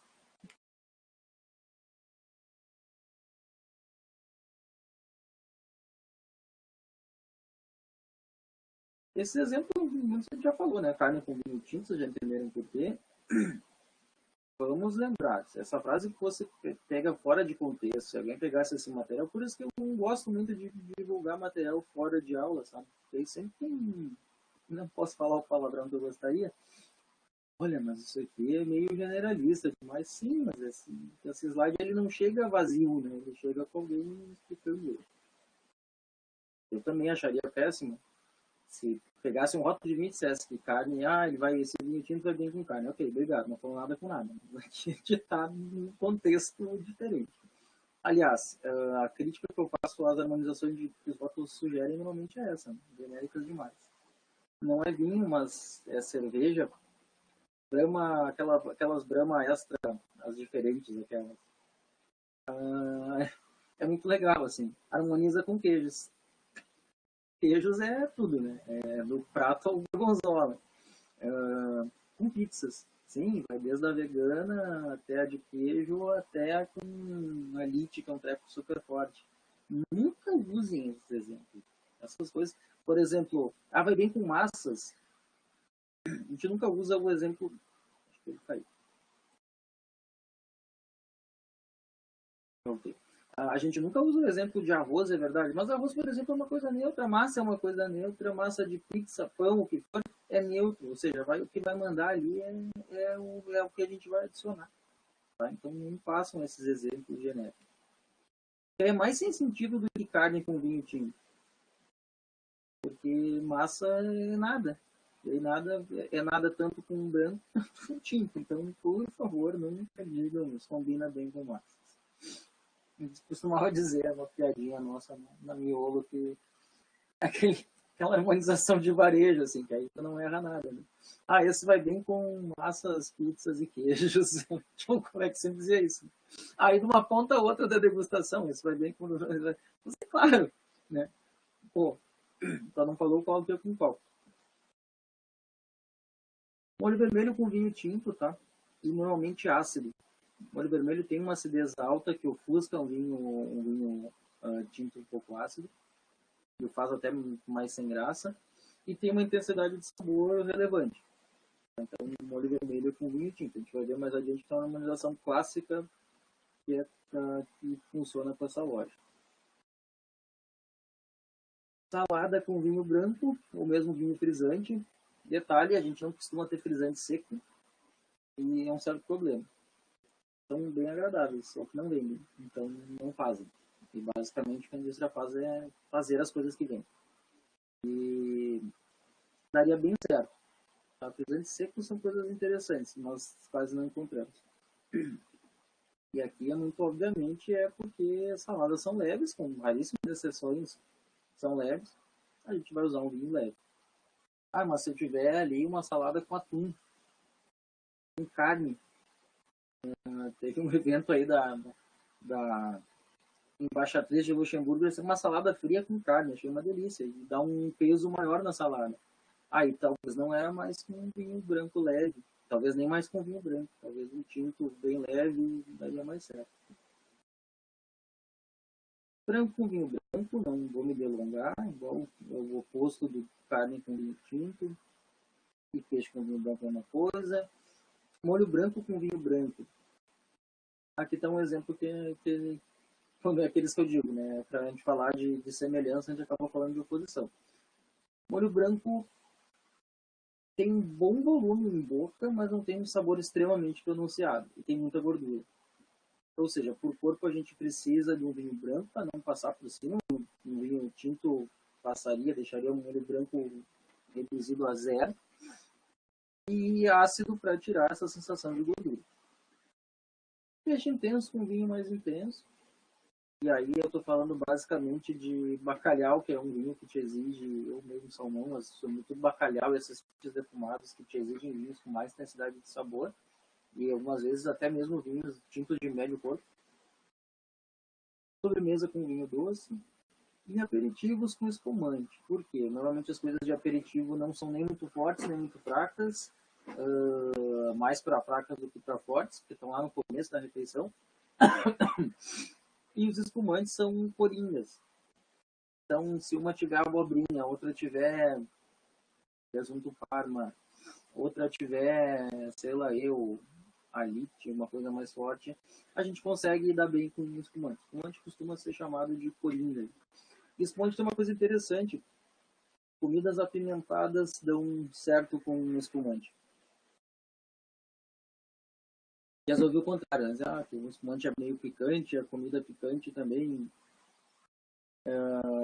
Esse exemplo, você já falou, né? Carne com vinho tinto, vocês já entenderam por quê. Vamos lembrar, se essa frase que você pega fora de contexto, se alguém pegasse esse material, por isso que eu não gosto muito de divulgar material fora de aula, sabe? Porque sempre tem, não posso falar o palavrão que eu gostaria. Olha, mas isso aqui é meio generalista, mas sim, mas esse slide ele não chega vazio, né? Ele chega com alguém explicando ele. Eu também acharia péssimo se pegasse um rótulo de vinho e dissesse que carne, esse vinho tinto vai bem com carne. Ok, obrigado, não falou nada com nada. Mas aqui a gente está num contexto diferente. Aliás, a crítica que eu faço às harmonizações que os rótulos sugerem normalmente é essa, genéricas demais. Não é vinho, mas é cerveja. Brahma, aquelas Brahma extra, as diferentes, aquelas. É muito legal, assim. Harmoniza com queijos. Queijos é tudo, né? É do prato ao gorgonzola. Com pizzas. Sim, vai desde a vegana até a de queijo, até a com a elite, que é um treco super forte. Nunca usem esses exemplos. Essas coisas, por exemplo, vai bem com massas. A gente nunca usa o exemplo. Acho que ele caiu. Ok. A gente nunca usa o exemplo de arroz, é verdade, mas arroz, por exemplo, é uma coisa neutra, massa é uma coisa neutra, massa de pizza, pão, o que for, é neutro, ou seja, o que vai mandar ali é o que a gente vai adicionar. Tá? Então não passam esses exemplos genéricos. É mais sem sentido do que carne com vinho tinto, porque massa é nada. E nada é nada tanto com branco quanto com tinto. Então, por favor, nunca digam isso, combina bem com massa. A gente costumava dizer, é uma piadinha nossa na miolo, que aquela harmonização de varejo, assim, que aí tu não erra nada, né? Esse vai bem com massas, pizzas e queijos. Tipo, como é que você dizia isso? Aí de uma ponta a outra da degustação, isso vai bem com... Mas é claro, né? Pô, só não falou qual que é com qual. Molho vermelho com vinho tinto, tá? E normalmente ácido. O molho vermelho tem uma acidez alta que ofusca um vinho tinto um pouco ácido, e o faz até mais sem graça, e tem uma intensidade de sabor relevante. Então, molho vermelho com vinho tinto. A gente vai ver mais adiante que é uma harmonização clássica que funciona com essa loja. Salada com vinho branco, ou mesmo vinho frisante. Detalhe, a gente não costuma ter frisante seco, e é um certo problema. São bem agradáveis, só que não vendem, então não fazem. E basicamente o que a indústria faz é fazer as coisas que vendem. E daria bem certo. Tá? Frisantes secos são coisas interessantes, mas quase não encontramos. E aqui é muito obviamente porque as saladas são leves, com raríssimas exceções são leves, a gente vai usar um vinho leve. Mas se eu tiver ali uma salada com atum, com carne, teve um evento aí da embaixatriz de Luxemburgo, uma salada fria com carne, achei uma delícia, e dá um peso maior na salada. Aí talvez não era mais com um vinho branco leve, talvez nem mais com vinho branco, talvez um tinto bem leve daria mais certo. Branco com vinho branco, não vou me delongar, igual é o oposto do carne com vinho tinto, e peixe com vinho branco é uma coisa. Molho branco com vinho branco. Aqui está um exemplo que quando é aqueles que eu digo, né? Para a gente falar de semelhança, a gente acaba falando de oposição. Molho branco tem um bom volume em boca, mas não tem um sabor extremamente pronunciado e tem muita gordura. Ou seja, por corpo a gente precisa de um vinho branco para não passar por cima. Um vinho tinto passaria, deixaria o molho branco reduzido a zero. E ácido para tirar essa sensação de gordura. Peixe intenso com vinho mais intenso. E aí eu estou falando basicamente de bacalhau, que é um vinho que te exige, ou mesmo salmão, mas sobretudo bacalhau e esses peixes defumados que te exigem vinhos com mais intensidade de sabor. E algumas vezes até mesmo vinhos tintos de médio corpo. Sobremesa com vinho doce. E aperitivos com espumante. Por quê? Normalmente as coisas de aperitivo não são nem muito fortes, nem muito fracas. Mais para fracas do que para fortes, que estão lá no começo da refeição. E os espumantes são coringas. Então, se uma tiver abobrinha, outra tiver presunto parma, outra tiver, sei lá, alite, uma coisa mais forte, a gente consegue dar bem com o espumante. O espumante costuma ser chamado de coringa. E espumante tem uma coisa interessante. Comidas apimentadas dão certo com espumante. Resolvi o contrário. O espumante é meio picante, a comida picante também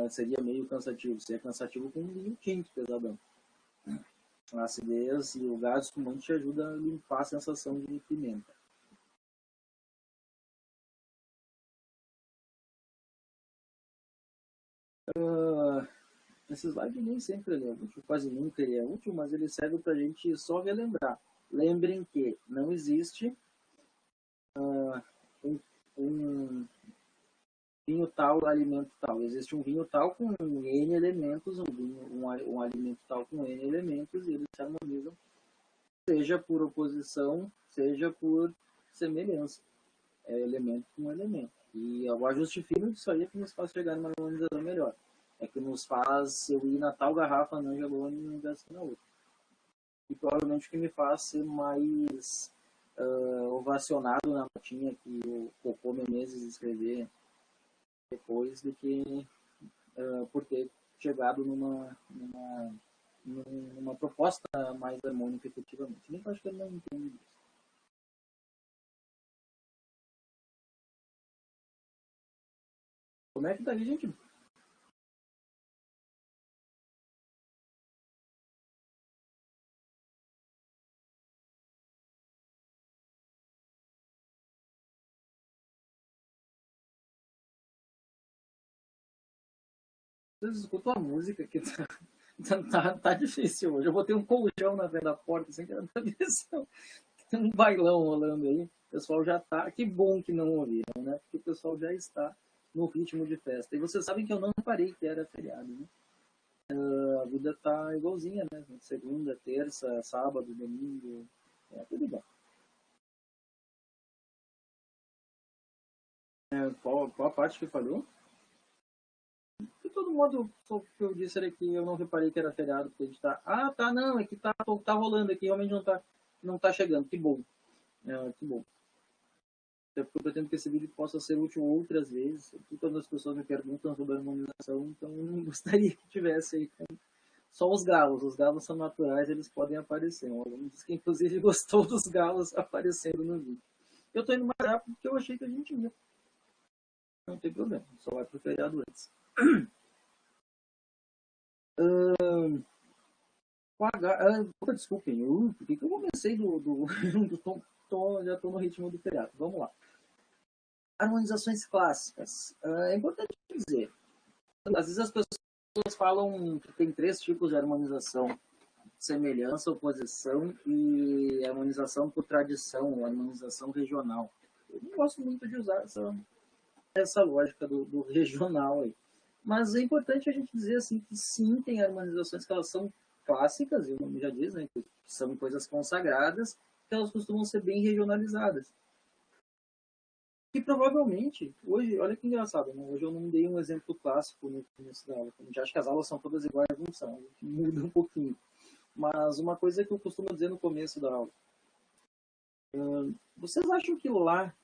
seria meio cansativo. Seria cansativo com um vinho tinto, pesadão. A acidez e o gás espumante ajuda a limpar a sensação de pimenta. Esse slide nem sempre ele é útil, quase nunca ele é útil, mas ele serve para a gente só relembrar. Lembrem que não existe um vinho tal, alimento tal. Existe um vinho tal com N elementos, um alimento tal com N elementos, e eles se harmonizam, seja por oposição, seja por semelhança. É elemento com elemento. E o ajuste fino disso aí é que nos faz chegar numa harmonização melhor. É que nos faz eu ir na tal garrafa não Angelone e não invés na outra. E provavelmente o que me faz ser mais ovacionado na notinha que o Cocô Menezes escrever depois do que por ter chegado numa proposta mais harmônica efetivamente. Nem acho que ele não entende isso. Como é que tá aí, gente? Vocês escutam a música que tá difícil hoje. Eu botei um colchão na frente da porta, sem querer atenção. Tem um bailão rolando aí. O pessoal já tá. Que bom que não ouviram, né? Porque o pessoal já está no ritmo de festa. E vocês sabem que eu não reparei que era feriado, né? A vida tá igualzinha, né? Segunda, terça, sábado, domingo. É tudo igual. Qual a parte que falhou? De todo modo, o que eu disse era que eu não reparei que era feriado, porque a gente tá. Ah, tá, não, é que tá rolando aqui, realmente não tá chegando. Que bom. Que bom. Até porque eu pretendo que esse vídeo possa ser útil outras vezes. Aqui, quando as pessoas me perguntam sobre a harmonização, então eu não gostaria que tivesse aí só os galos. Os galos são naturais, eles podem aparecer. O aluno disse que inclusive gostou dos galos aparecendo no vídeo. Eu tô indo mais rápido porque eu achei que a gente ia. Não tem problema, só vai pro feriado antes. Desculpem, por que eu comecei já tô no ritmo do feriado. Vamos lá. Harmonizações clássicas. É importante dizer, às vezes as pessoas falam que tem 3 tipos de harmonização: semelhança, oposição e harmonização por tradição, harmonização regional. Eu não gosto muito de usar essa lógica do regional aí. Mas é importante a gente dizer assim que sim, tem harmonizações que elas são clássicas, e o nome já diz, né, que são coisas consagradas, que elas costumam ser bem regionalizadas. E provavelmente, hoje, olha que engraçado, né? Hoje eu não dei um exemplo clássico no começo da aula. Já acho que as aulas são todas iguais, não são, muda um pouquinho. Mas uma coisa que eu costumo dizer no começo da aula: vocês acham que lá,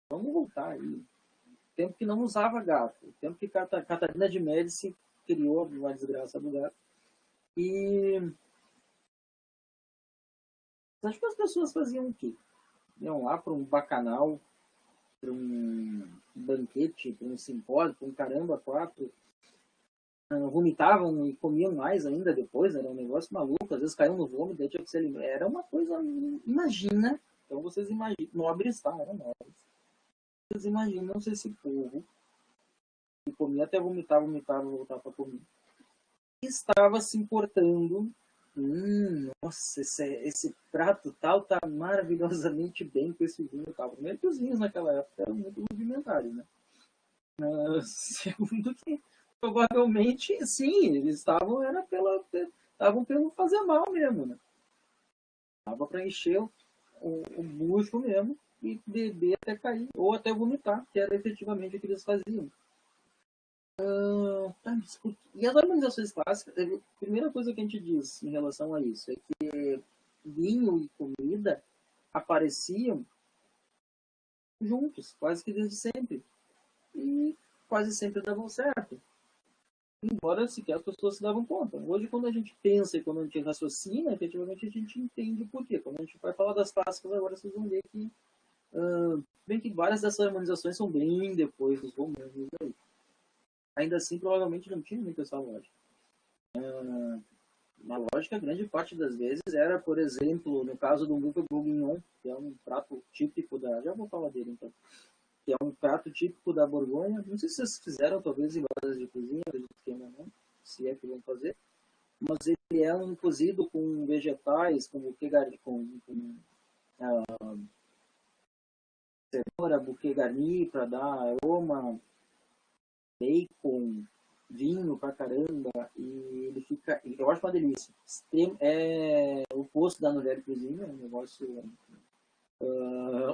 vamos voltar aí, tempo que não usava gato, tempo que Catarina de Médici criou uma desgraça do gato, e acho que as pessoas faziam o quê? Iam lá para um bacanal, para um banquete, para um simpósio, para um caramba, 4, vomitavam e comiam mais ainda depois, era um negócio maluco, às vezes caíam no vômito, daí tinha que se alimentar. Era uma coisa, imagina, então vocês imaginam, nobres, tá, eram nobres. Vocês imaginam se esse povo, que comia até vomitar, voltar para comer, estava se importando. Nossa, esse prato tal tá maravilhosamente bem com esse vinho tal. Primeiro que os vinhos naquela época eram muito rudimentares, né? Segundo que provavelmente sim, eles estavam pelo fazer mal mesmo, né? Tava para encher o bucho mesmo e beber até cair ou até vomitar, que era efetivamente o que eles faziam. E as organizações clássicas, a primeira coisa que a gente diz em relação a isso é que vinho e comida apareciam juntos, quase que desde sempre. E quase sempre davam certo. Embora sequer as pessoas se davam conta. Hoje, quando a gente pensa e quando a gente raciocina, efetivamente a gente entende o porquê. Quando a gente vai falar das clássicas agora, vocês vão ver que, bem que várias dessas harmonizações são bem depois dos romanos aí. Ainda assim, provavelmente não tinha muito essa lógica. Na lógica, grande parte das vezes era, por exemplo, no caso do Buffet Bourguignon, que é um prato típico da... Já vou falar dele, então. Que é um prato típico da Borgonha. Não sei se vocês fizeram, talvez, em rodas de cozinha, não, se é que vão fazer. Mas ele é um cozido com vegetais, com cenoura, buquê garni, para dar aroma, bacon, vinho pra caramba, e ele fica, eu acho uma delícia. É o oposto da Nouvelle Cuisine, é um negócio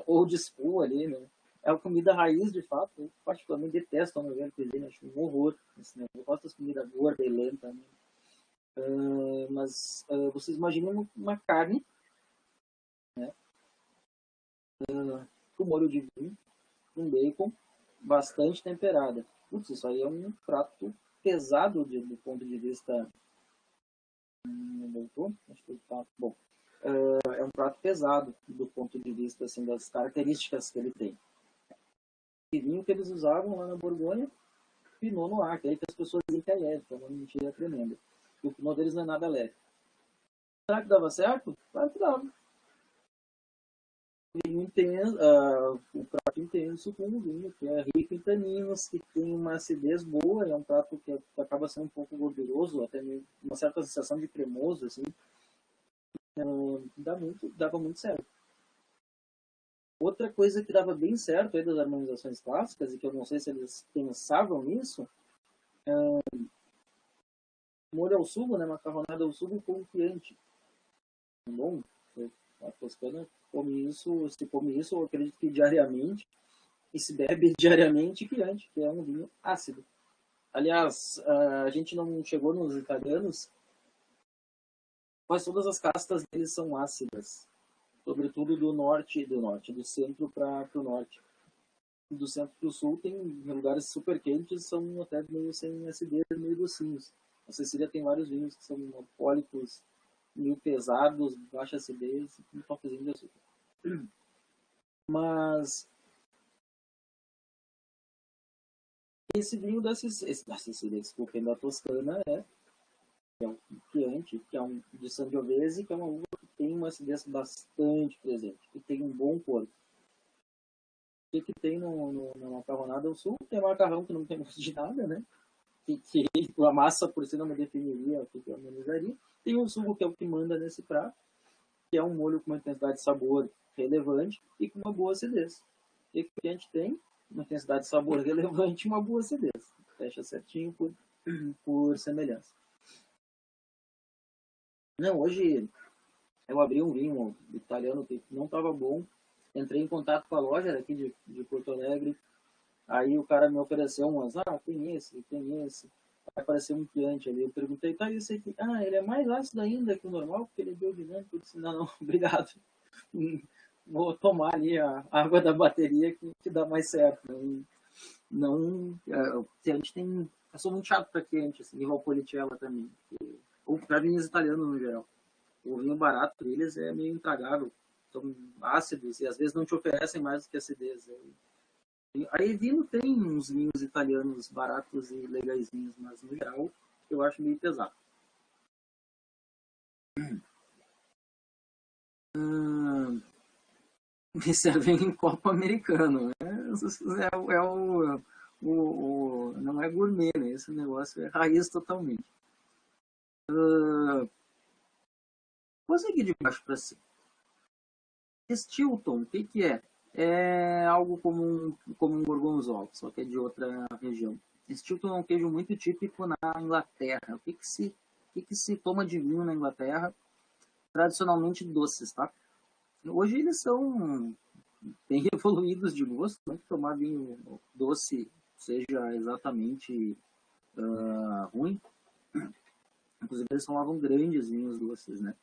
old school ali, né? É uma comida raiz, de fato. Eu particularmente detesto a Nouvelle Cuisine, acho um horror. Assim, eu gosto das comidas gordas e lentas, né? Mas vocês imaginam uma carne, né, com molho de vinho, com bacon, bastante temperada. Putz, isso aí é um prato pesado do ponto de vista. Não voltou? Acho que tá. Bom, é um prato pesado do ponto de vista assim, das características que ele tem. E vinho que eles usavam lá na Borgonha, Pinot Noir, que é aí que as pessoas dizem que é leve, que é uma mentira tremenda. E o Pinot deles não é nada leve. Será que dava certo? Claro que dava. Vinho intenso, o prato intenso com o vinho, que é rico em taninos, que tem uma acidez boa, é um prato que acaba sendo um pouco gorduroso, até mesmo uma certa sensação de cremoso, assim, dava muito certo. Outra coisa que dava bem certo aí das harmonizações clássicas, e que eu não sei se eles pensavam nisso, molho ao sugo, né, macarronada ao sugo com Chianti. Bom, a Toscana come isso, se come isso, eu acredito que diariamente, e se bebe diariamente Chianti, que é um vinho ácido. Aliás, a gente não chegou nos italianos, mas todas as castas deles são ácidas, sobretudo do centro para o norte. Do centro para o sul tem lugares super quentes, são até meio sem acidez, meio docinhos. A Sicília tem vários vinhos que são alcoólicos, meio pesados, baixa acidez, um toquezinho de açúcar. Mas esse vinho da Sicília, desculpem, da Toscana é um Chianti, que é um de Sangiovese, que é uma uva que tem uma acidez bastante presente, que tem um bom corpo. O que tem na macarronada ao sul? Tem macarrão que não tem gosto de nada, né? Que a massa por si não me definiria o que eu harmonizaria. Tem o sugo, que é o que manda nesse prato, que é um molho com uma intensidade de sabor relevante e com uma boa acidez. O que a gente tem? Uma intensidade de sabor relevante e uma boa acidez. Fecha certinho por semelhança. Não, hoje eu abri um vinho italiano que não estava bom. Entrei em contato com a loja aqui de Porto Alegre. Aí o cara me ofereceu umas, tem esse, tem esse. Aí apareceu um Chianti ali. Eu perguntei, tá, esse aqui? Ah, ele é mais ácido ainda que o normal, porque ele é biodinâmico. Eu disse, não, obrigado. Vou tomar ali a água da bateria que dá mais certo. Não, o Chianti tem... Eu sou muito chato pra Chianti, assim, e Valpolicella também. Ou pra vinhos italianos no geral. O vinho barato deles é meio intragável. São ácidos e às vezes não te oferecem mais do que acidez. Aí vinho tem uns vinhos italianos baratos e legaisinhos, mas no geral eu acho meio pesado. Me servem em copo americano, né? Não é gourmet, né? Esse negócio é raiz totalmente. Vou seguir de baixo para cima. Stilton, o que é? É algo como um gorgonzola, só que é de outra região. Stilton é um queijo muito típico na Inglaterra. O que se toma de vinho na Inglaterra? Tradicionalmente doces, tá? Hoje eles são bem evoluídos de gosto, não que tomar vinho doce seja exatamente ruim. Inclusive eles tomavam grandes vinhos doces, né?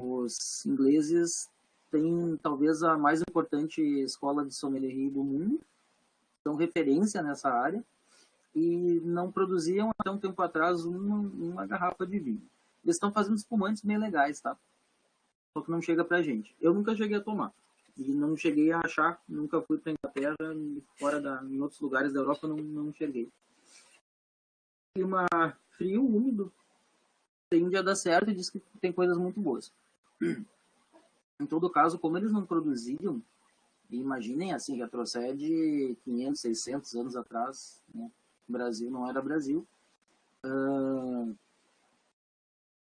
Os ingleses têm talvez a mais importante escola de sommelier do mundo, são referência nessa área e não produziam até um tempo atrás uma garrafa de vinho. Eles estão fazendo espumantes bem legais, tá? Só que não chega pra gente. Eu nunca cheguei a tomar. E não cheguei a achar, nunca fui pra Inglaterra, em outros lugares da Europa não cheguei. Clima frio, úmido, tende a dar certo e diz que tem coisas muito boas. Em todo caso, como eles não produziam, imaginem assim, retrocede 500, 600 anos atrás, né? O Brasil não era Brasil.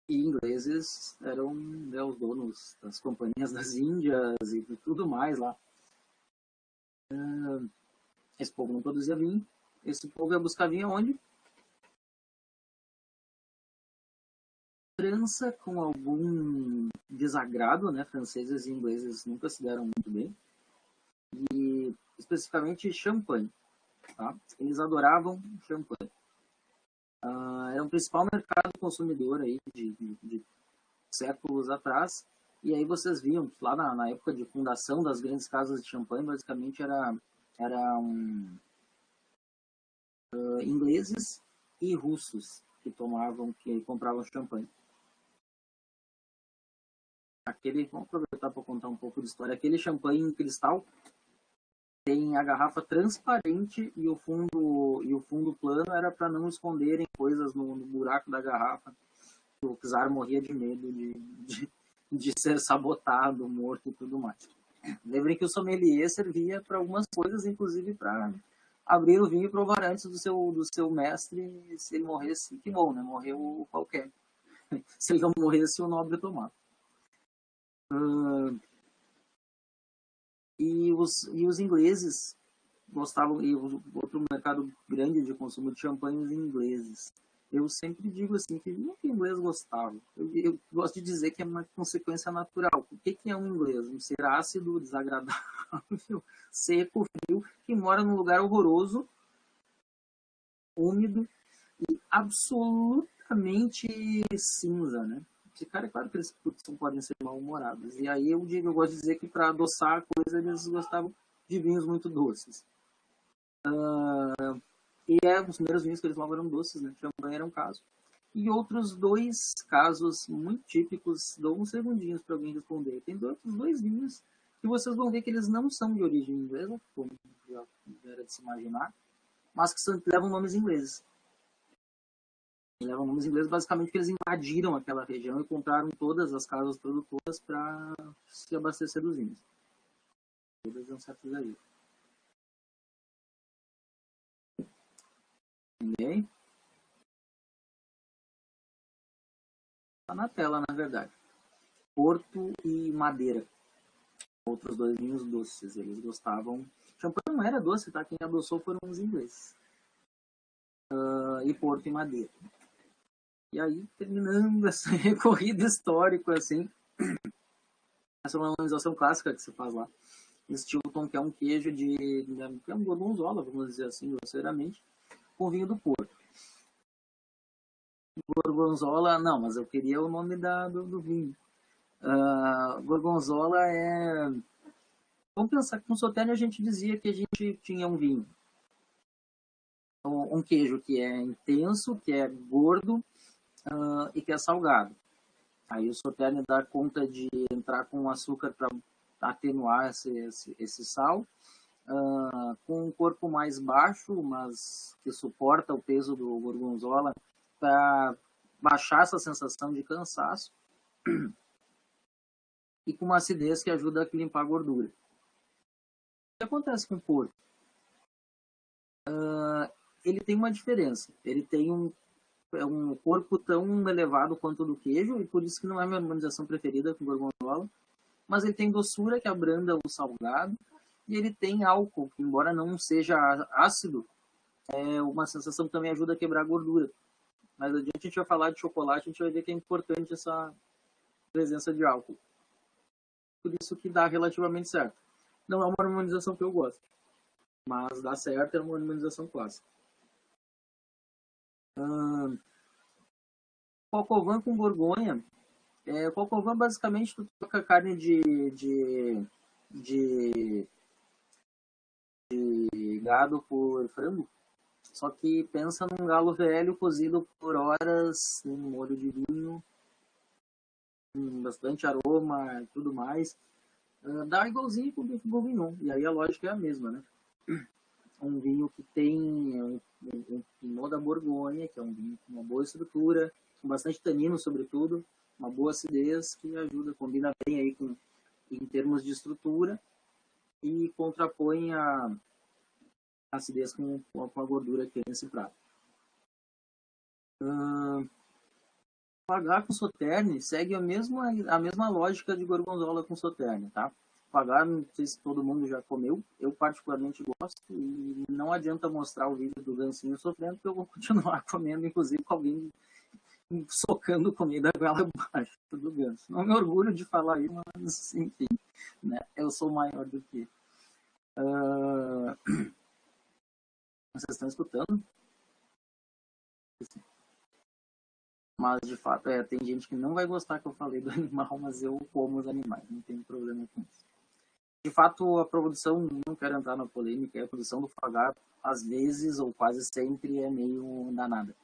E ingleses eram, né, os donos das companhias das Índias e de tudo mais lá. Esse povo não produzia vinho, Esse povo ia buscar vinho onde? França, com algum desagrado, né? Franceses e ingleses nunca se deram muito bem. E especificamente champanhe, tá? Eles adoravam champanhe. Era o principal mercado consumidor aí de séculos atrás. E aí vocês viam, lá na época de fundação das grandes casas de champanhe, basicamente eram ingleses e russos que compravam champanhe. Vamos aproveitar para contar um pouco de história. Aquele champanhe em cristal tem a garrafa transparente e o fundo plano era para não esconderem coisas no buraco da garrafa. O czar morria de medo de ser sabotado, morto e tudo mais. Lembrem que o sommelier servia para algumas coisas, inclusive para abrir o vinho e provar antes do seu mestre. Se ele morresse, que bom, né? Morreu qualquer. Se ele não morresse, o nobre tomava. E os ingleses gostavam, e outro mercado grande de consumo de champanhe, os ingleses. Eu sempre digo assim, que não que o inglês gostava. Eu gosto de dizer que é uma consequência natural. O que é um inglês? Um ser ácido, desagradável, seco, frio, que mora num lugar horroroso, úmido e absolutamente cinza, né? Esse cara, é claro que eles podem ser mal-humorados. E aí eu gosto de dizer que para adoçar a coisa, eles gostavam de vinhos muito doces. E os primeiros vinhos que eles tomavam eram doces, né? Champanhe era um caso. E outros dois casos muito típicos, dou uns segundinhos para alguém responder. Tem outros dois vinhos que vocês vão ver que eles não são de origem inglesa, como já era de se imaginar, mas que levam nomes ingleses. Levam nomes ingleses basicamente porque eles invadiram aquela região e compraram todas as casas produtoras para se abastecer dos vinhos. Todas um certo exagero. Ninguém? Tá na tela, na verdade. Porto e Madeira. Outros dois vinhos doces. Eles gostavam. Champanhe não era doce, tá? Quem adoçou foram os ingleses. E Porto e Madeira. E aí, terminando esse recorrido histórico, assim, essa é uma harmonização clássica que se faz lá. Stilton, que é um queijo que é um gorgonzola, vamos dizer assim, grosseiramente, com vinho do Porto. Gorgonzola, não, mas eu queria o nome do vinho. Gorgonzola é... Vamos pensar que com Sauternes a gente dizia que a gente tinha um vinho. Um queijo que é intenso, que é gordo e que é salgado. Aí o Sauternes dá conta de entrar com açúcar para atenuar esse sal. Com um corpo mais baixo, mas que suporta o peso do gorgonzola para baixar essa sensação de cansaço. E com uma acidez que ajuda a limpar a gordura. O que acontece com o porco? Ele tem uma diferença. Ele tem um corpo tão elevado quanto o do queijo, e por isso que não é a minha harmonização preferida com gorgonzola. Mas ele tem doçura que abranda o salgado, e ele tem álcool, que embora não seja ácido, é uma sensação que também ajuda a quebrar a gordura. Mas adiante a gente vai falar de chocolate, a gente vai ver que é importante essa presença de álcool. Por isso que dá relativamente certo. Não é uma harmonização que eu gosto, mas dá certo, é uma harmonização clássica. Cocovan com Borgonha. Cocovan basicamente tu troca carne de gado por frango. Só que pensa num galo velho cozido por horas em molho de vinho, com bastante aroma e tudo mais. Dá igualzinho com o bife bourguignon. E aí a lógica é a mesma, né? Um vinho que tem um Pinot da Borgonha, que é um vinho com uma boa estrutura, com bastante tanino, sobretudo, uma boa acidez, que ajuda, combina bem aí em termos de estrutura e contrapõe a acidez com a gordura que tem nesse prato. Pagar com Sauternes segue a mesma lógica de gorgonzola com Sauternes, tá? fagar, não sei se todo mundo já comeu, eu particularmente gosto, e não adianta mostrar o vídeo do gancinho sofrendo, porque eu vou continuar comendo, inclusive com alguém socando comida goela abaixo do ganso. Não me orgulho de falar isso, mas enfim, né? Eu sou maior do que. Vocês estão escutando? Mas de fato, tem gente que não vai gostar que eu falei do animal, mas eu como os animais, não tenho problema com isso. De fato, a produção, não quero entrar na polêmica, a produção do fagar, às vezes, ou quase sempre, é meio danada.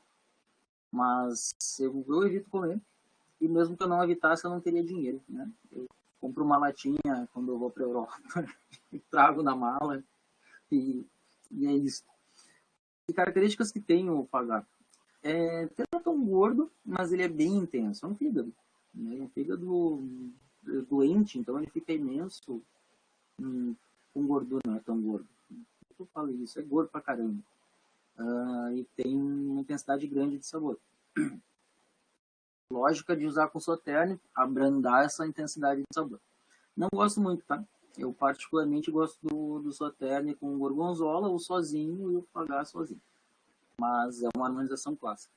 Mas eu evito comer, e mesmo que eu não evitasse, eu não teria dinheiro, né? Eu compro uma latinha quando eu vou para a Europa, trago na mala, e é isso. E características que tem o fagar. Ele não é tão gordo, mas ele é bem intenso. É um fígado. Né? É um fígado doente, então ele fica imenso. Com gordura, não é tão gordo. Eu falo isso, é gordo pra caramba. E tem uma intensidade grande de sabor. Lógica de usar com Sauternes, abrandar essa intensidade de sabor. Não gosto muito, tá? Eu particularmente gosto do Sauternes com gorgonzola, ou sozinho, e o fagar sozinho. Mas é uma harmonização clássica.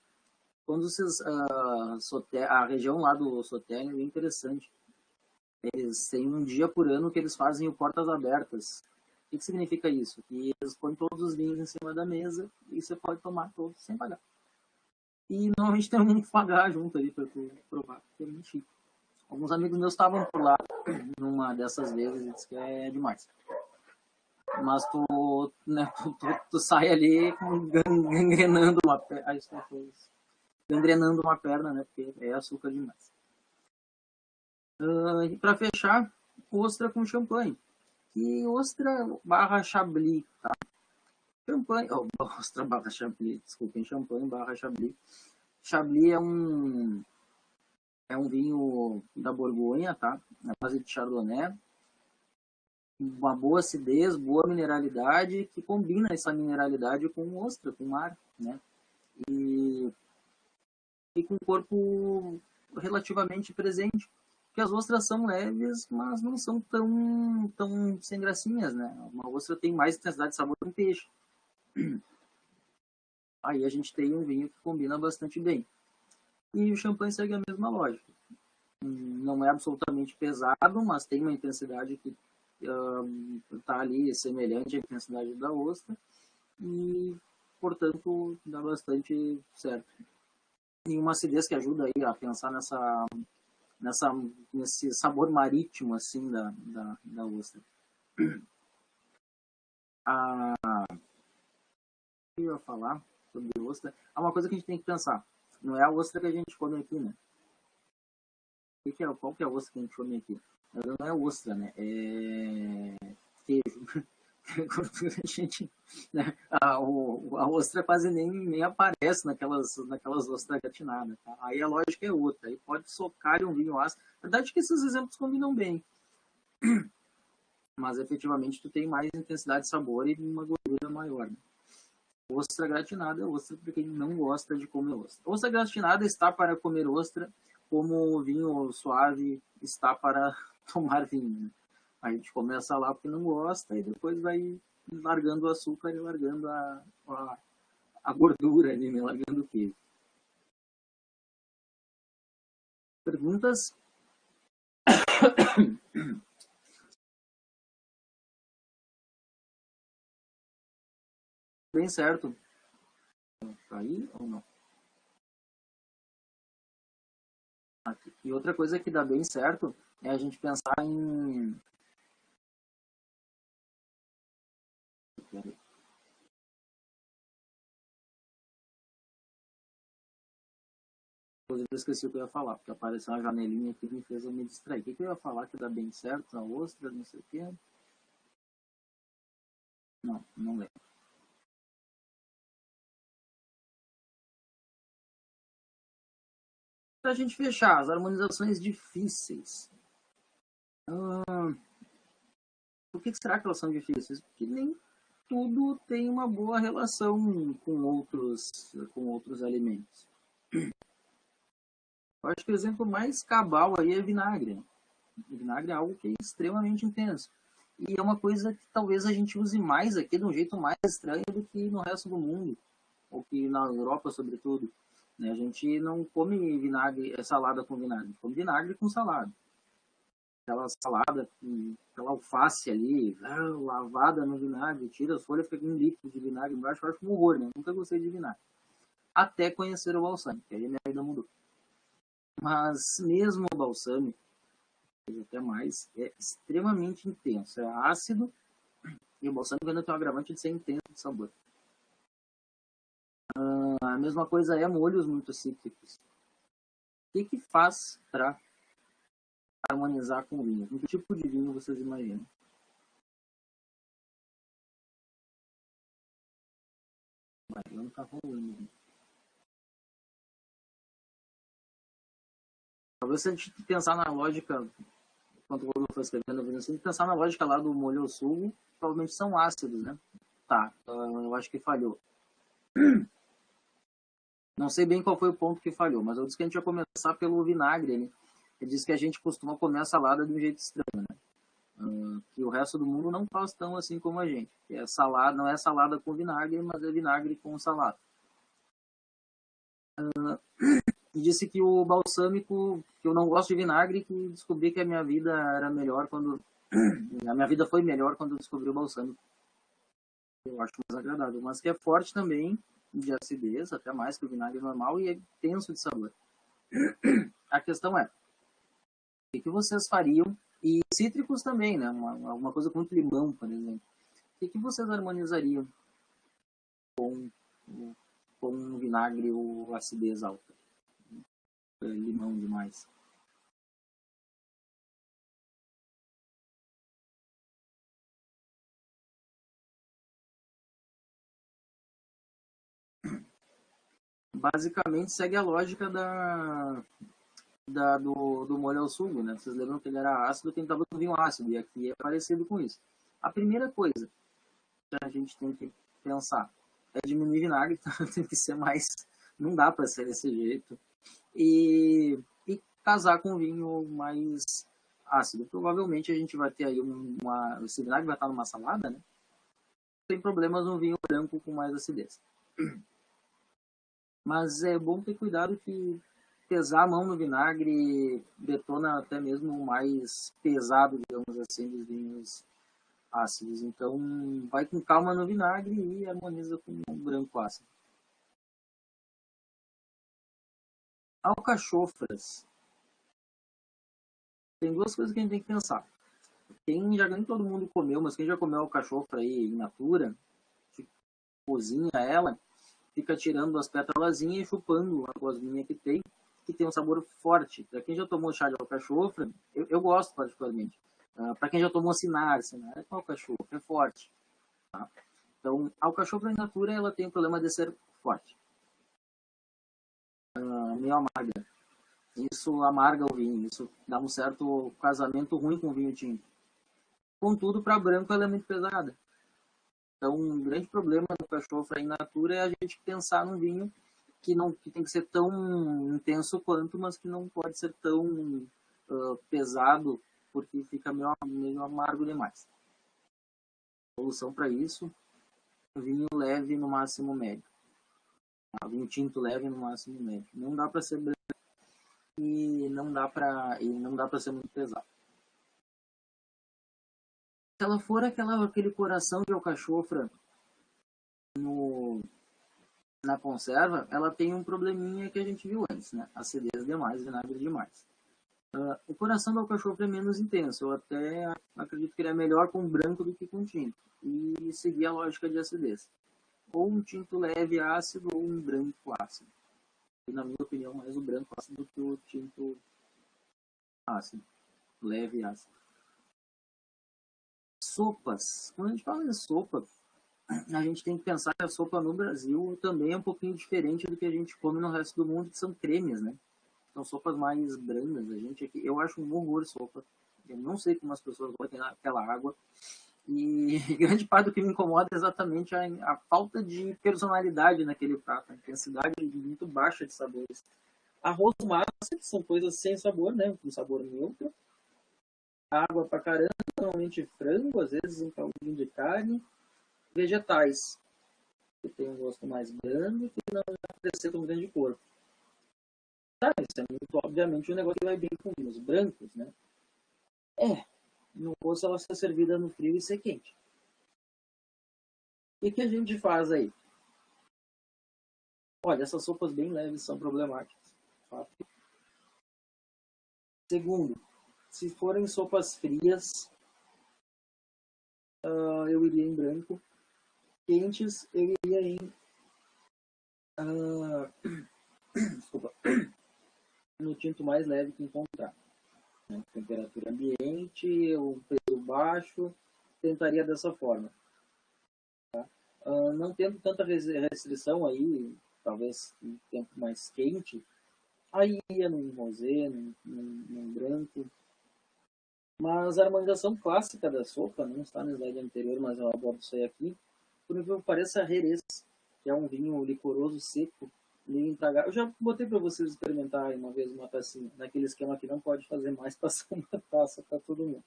Quando vocês, a região lá do Sauternes é bem interessante. Eles têm um dia por ano que eles fazem o portas abertas. O que significa isso? Que eles põem todos os vinhos em cima da mesa e você pode tomar todos sem pagar. E normalmente tem um fagar junto aí para tu provar, que é muito chique. Alguns amigos meus estavam por lá numa dessas vezes e disse que é demais. Mas tu sai ali gangrenando uma perna. Gangrenando uma perna, né? Porque é açúcar demais. E para fechar, ostra com champanhe. E ostra barra chablis, tá? Champanhe, ostra barra chablis, desculpem, champanhe barra chablis. Chablis é um vinho da Borgonha, tá? Na base de Chardonnay. Uma boa acidez, boa mineralidade, que combina essa mineralidade com ostra, com mar, né? E com o corpo relativamente presente. Porque as ostras são leves, mas não são tão sem gracinhas, né? Uma ostra tem mais intensidade de sabor que um peixe. Aí a gente tem um vinho que combina bastante bem. E o champanhe segue a mesma lógica. Não é absolutamente pesado, mas tem uma intensidade que está ali semelhante à intensidade da ostra. E, portanto, dá bastante certo. E uma acidez que ajuda aí a pensar nesse sabor marítimo assim da ostra. Eu ia falar sobre ostra. Há uma coisa que a gente tem que pensar. Não é a ostra que a gente come aqui, né? Qual que é a ostra que a gente come aqui? Não é ostra, né? É queijo. A gente, né? a ostra quase nem aparece naquelas ostras gratinadas. Tá? Aí a lógica é outra. Aí pode socar um vinho ácido. Na verdade que esses exemplos combinam bem. Mas efetivamente tu tem mais intensidade de sabor e uma gordura maior. Né? Ostra gratinada é ostra para quem não gosta de comer ostra. Ostra gratinada está para comer ostra, como o vinho suave está para tomar vinho. Né? A gente começa lá porque não gosta e depois vai largando o açúcar e largando a gordura ali, né? Largando o queijo. Perguntas? Bem certo. Tá aí ou não? Aqui. E outra coisa que dá bem certo é a gente pensar em... Inclusive eu esqueci o que eu ia falar, porque apareceu uma janelinha aqui que me fez eu me distrair. O que eu ia falar que dá bem certo? A ostra, não sei o quê. Não lembro. Para a gente fechar, as harmonizações difíceis. Por que será que elas são difíceis? Porque nem tudo tem uma boa relação com outros alimentos. Eu acho que o exemplo mais cabal aí é vinagre. O vinagre é algo que é extremamente intenso. E é uma coisa que talvez a gente use mais aqui de um jeito mais estranho do que no resto do mundo, ou que na Europa, sobretudo. Né? A gente não come vinagre, salada com vinagre, come vinagre com salada. Aquela salada, aquela alface ali, lavada no vinagre, tira as folhas, fica com um líquido de vinagre embaixo, eu acho um horror, né? Nunca gostei de vinagre. Até conhecer o balsâmico, que aí minha vida mudou. Mas mesmo o balsâmico, até mais, é extremamente intenso. É ácido e o balsâmico ainda tem um agravante de ser intenso de sabor. A mesma coisa é molhos muito cítricos. O que faz para harmonizar com vinho? Que tipo de vinho vocês imaginam? Não tá rolando. Talvez se a gente pensar na lógica, enquanto o Rodolfo foi escrevendo, se a gente pensar na lógica lá do molho ao sugo, provavelmente são ácidos, né? Tá, eu acho que falhou. Não sei bem qual foi o ponto que falhou, mas eu disse que a gente ia começar pelo vinagre. Ele disse que a gente costuma comer a salada de um jeito estranho, né? Que o resto do mundo não faz tão assim como a gente. Que é salada, não é salada com vinagre, mas é vinagre com salada. E disse que o balsâmico, que eu não gosto de vinagre, que descobri que a minha vida era melhor quando... A minha vida foi melhor quando eu descobri o balsâmico. Eu acho mais agradável, mas que é forte também de acidez, até mais que o vinagre normal, e é tenso de sabor. A questão é, o que vocês fariam? E cítricos também, né? Alguma coisa com muito limão, por exemplo. O que vocês harmonizariam com, com um vinagre ou acidez alta? Limão demais. Basicamente segue a lógica do molho ao sugo, né? Vocês lembram que ele era ácido, que ele estava no vinho ácido, e aqui é parecido com isso. A primeira coisa que a gente tem que pensar é diminuir vinagre, tem que ser mais... Não dá para ser desse jeito. E casar com vinho mais ácido. Provavelmente a gente vai ter aí esse vinagre vai estar numa salada, né? Tem problemas no vinho branco com mais acidez. Mas é bom ter cuidado que pesar a mão no vinagre detona até mesmo o mais pesado, digamos assim, dos vinhos ácidos. Então, vai com calma no vinagre e harmoniza com um branco ácido. Alcachofras. Tem duas coisas que a gente tem que pensar. Nem todo mundo comeu, mas quem já comeu alcachofra aí in natura, cozinha ela, fica tirando as pétalazinhas e chupando a gosminha que tem um sabor forte. Para quem já tomou chá de alcachofra, eu gosto particularmente. Para quem já tomou cinar é com alcachofra, é forte. Tá? Então, a alcachofra in natura, ela tem o problema de ser forte. Meio amarga. Isso amarga o vinho, isso dá um certo casamento ruim com o vinho tinto. Contudo, para branco ela é muito pesada. Então, um grande problema do alcachofra in natura é a gente pensar num vinho que tem que ser tão intenso quanto, mas que não pode ser tão pesado, porque fica meio amargo demais. A solução para isso, vinho leve no máximo médio. Vinho tinto leve no máximo médio. Não dá para ser branco e não dá para ser muito pesado. Se ela for aquele coração de alcachofra na conserva, ela tem um probleminha que a gente viu antes, né? Acidez demais, vinagre demais. O coração do alcachofra é menos intenso. Eu até acredito que ele é melhor com branco do que com tinto. E seguir a lógica de acidez. Ou um tinto leve ácido ou um branco ácido. E, na minha opinião, mais o branco ácido do que o tinto ácido. Leve ácido. Sopas. Quando a gente fala de sopa, a gente tem que pensar que a sopa no Brasil também é um pouquinho diferente do que a gente come no resto do mundo, que são cremes, né? São sopas mais brandas. A gente aqui, eu acho um horror sopa. Eu não sei como as pessoas botam aquela água. E grande parte do que me incomoda é exatamente a falta de personalidade naquele prato, a intensidade muito baixa de sabores. Arroz massa, que são coisas sem sabor, né? Com sabor neutro. Água pra caramba, normalmente frango, às vezes um caldinho de carne, vegetais, que tem um gosto mais brando, que não vai crescer como grande corpo. Tá, isso é muito, obviamente, um negócio que vai bem com vinhos brancos, né? Não fosse ela ser servida no frio e ser quente. O que a gente faz aí? Olha, essas sopas bem leves são problemáticas. Fato. Segundo, se forem sopas frias, eu iria em branco. Quentes, eu iria em. Desculpa. No tinto mais leve que encontrar. Né? Temperatura ambiente, o peso baixo, tentaria dessa forma. Tá? Não tendo tanta restrição aí, talvez um tempo mais quente, aí ia num rosé, num branco. Mas a harmonização clássica da sopa, não está na slide anterior, mas eu abordo isso aí aqui, por incrível que pareça, Jerez, que é um vinho licoroso seco, eu já botei para vocês experimentarem uma vez uma tacinha, naquele esquema que não pode fazer mais, passar uma taça para todo mundo.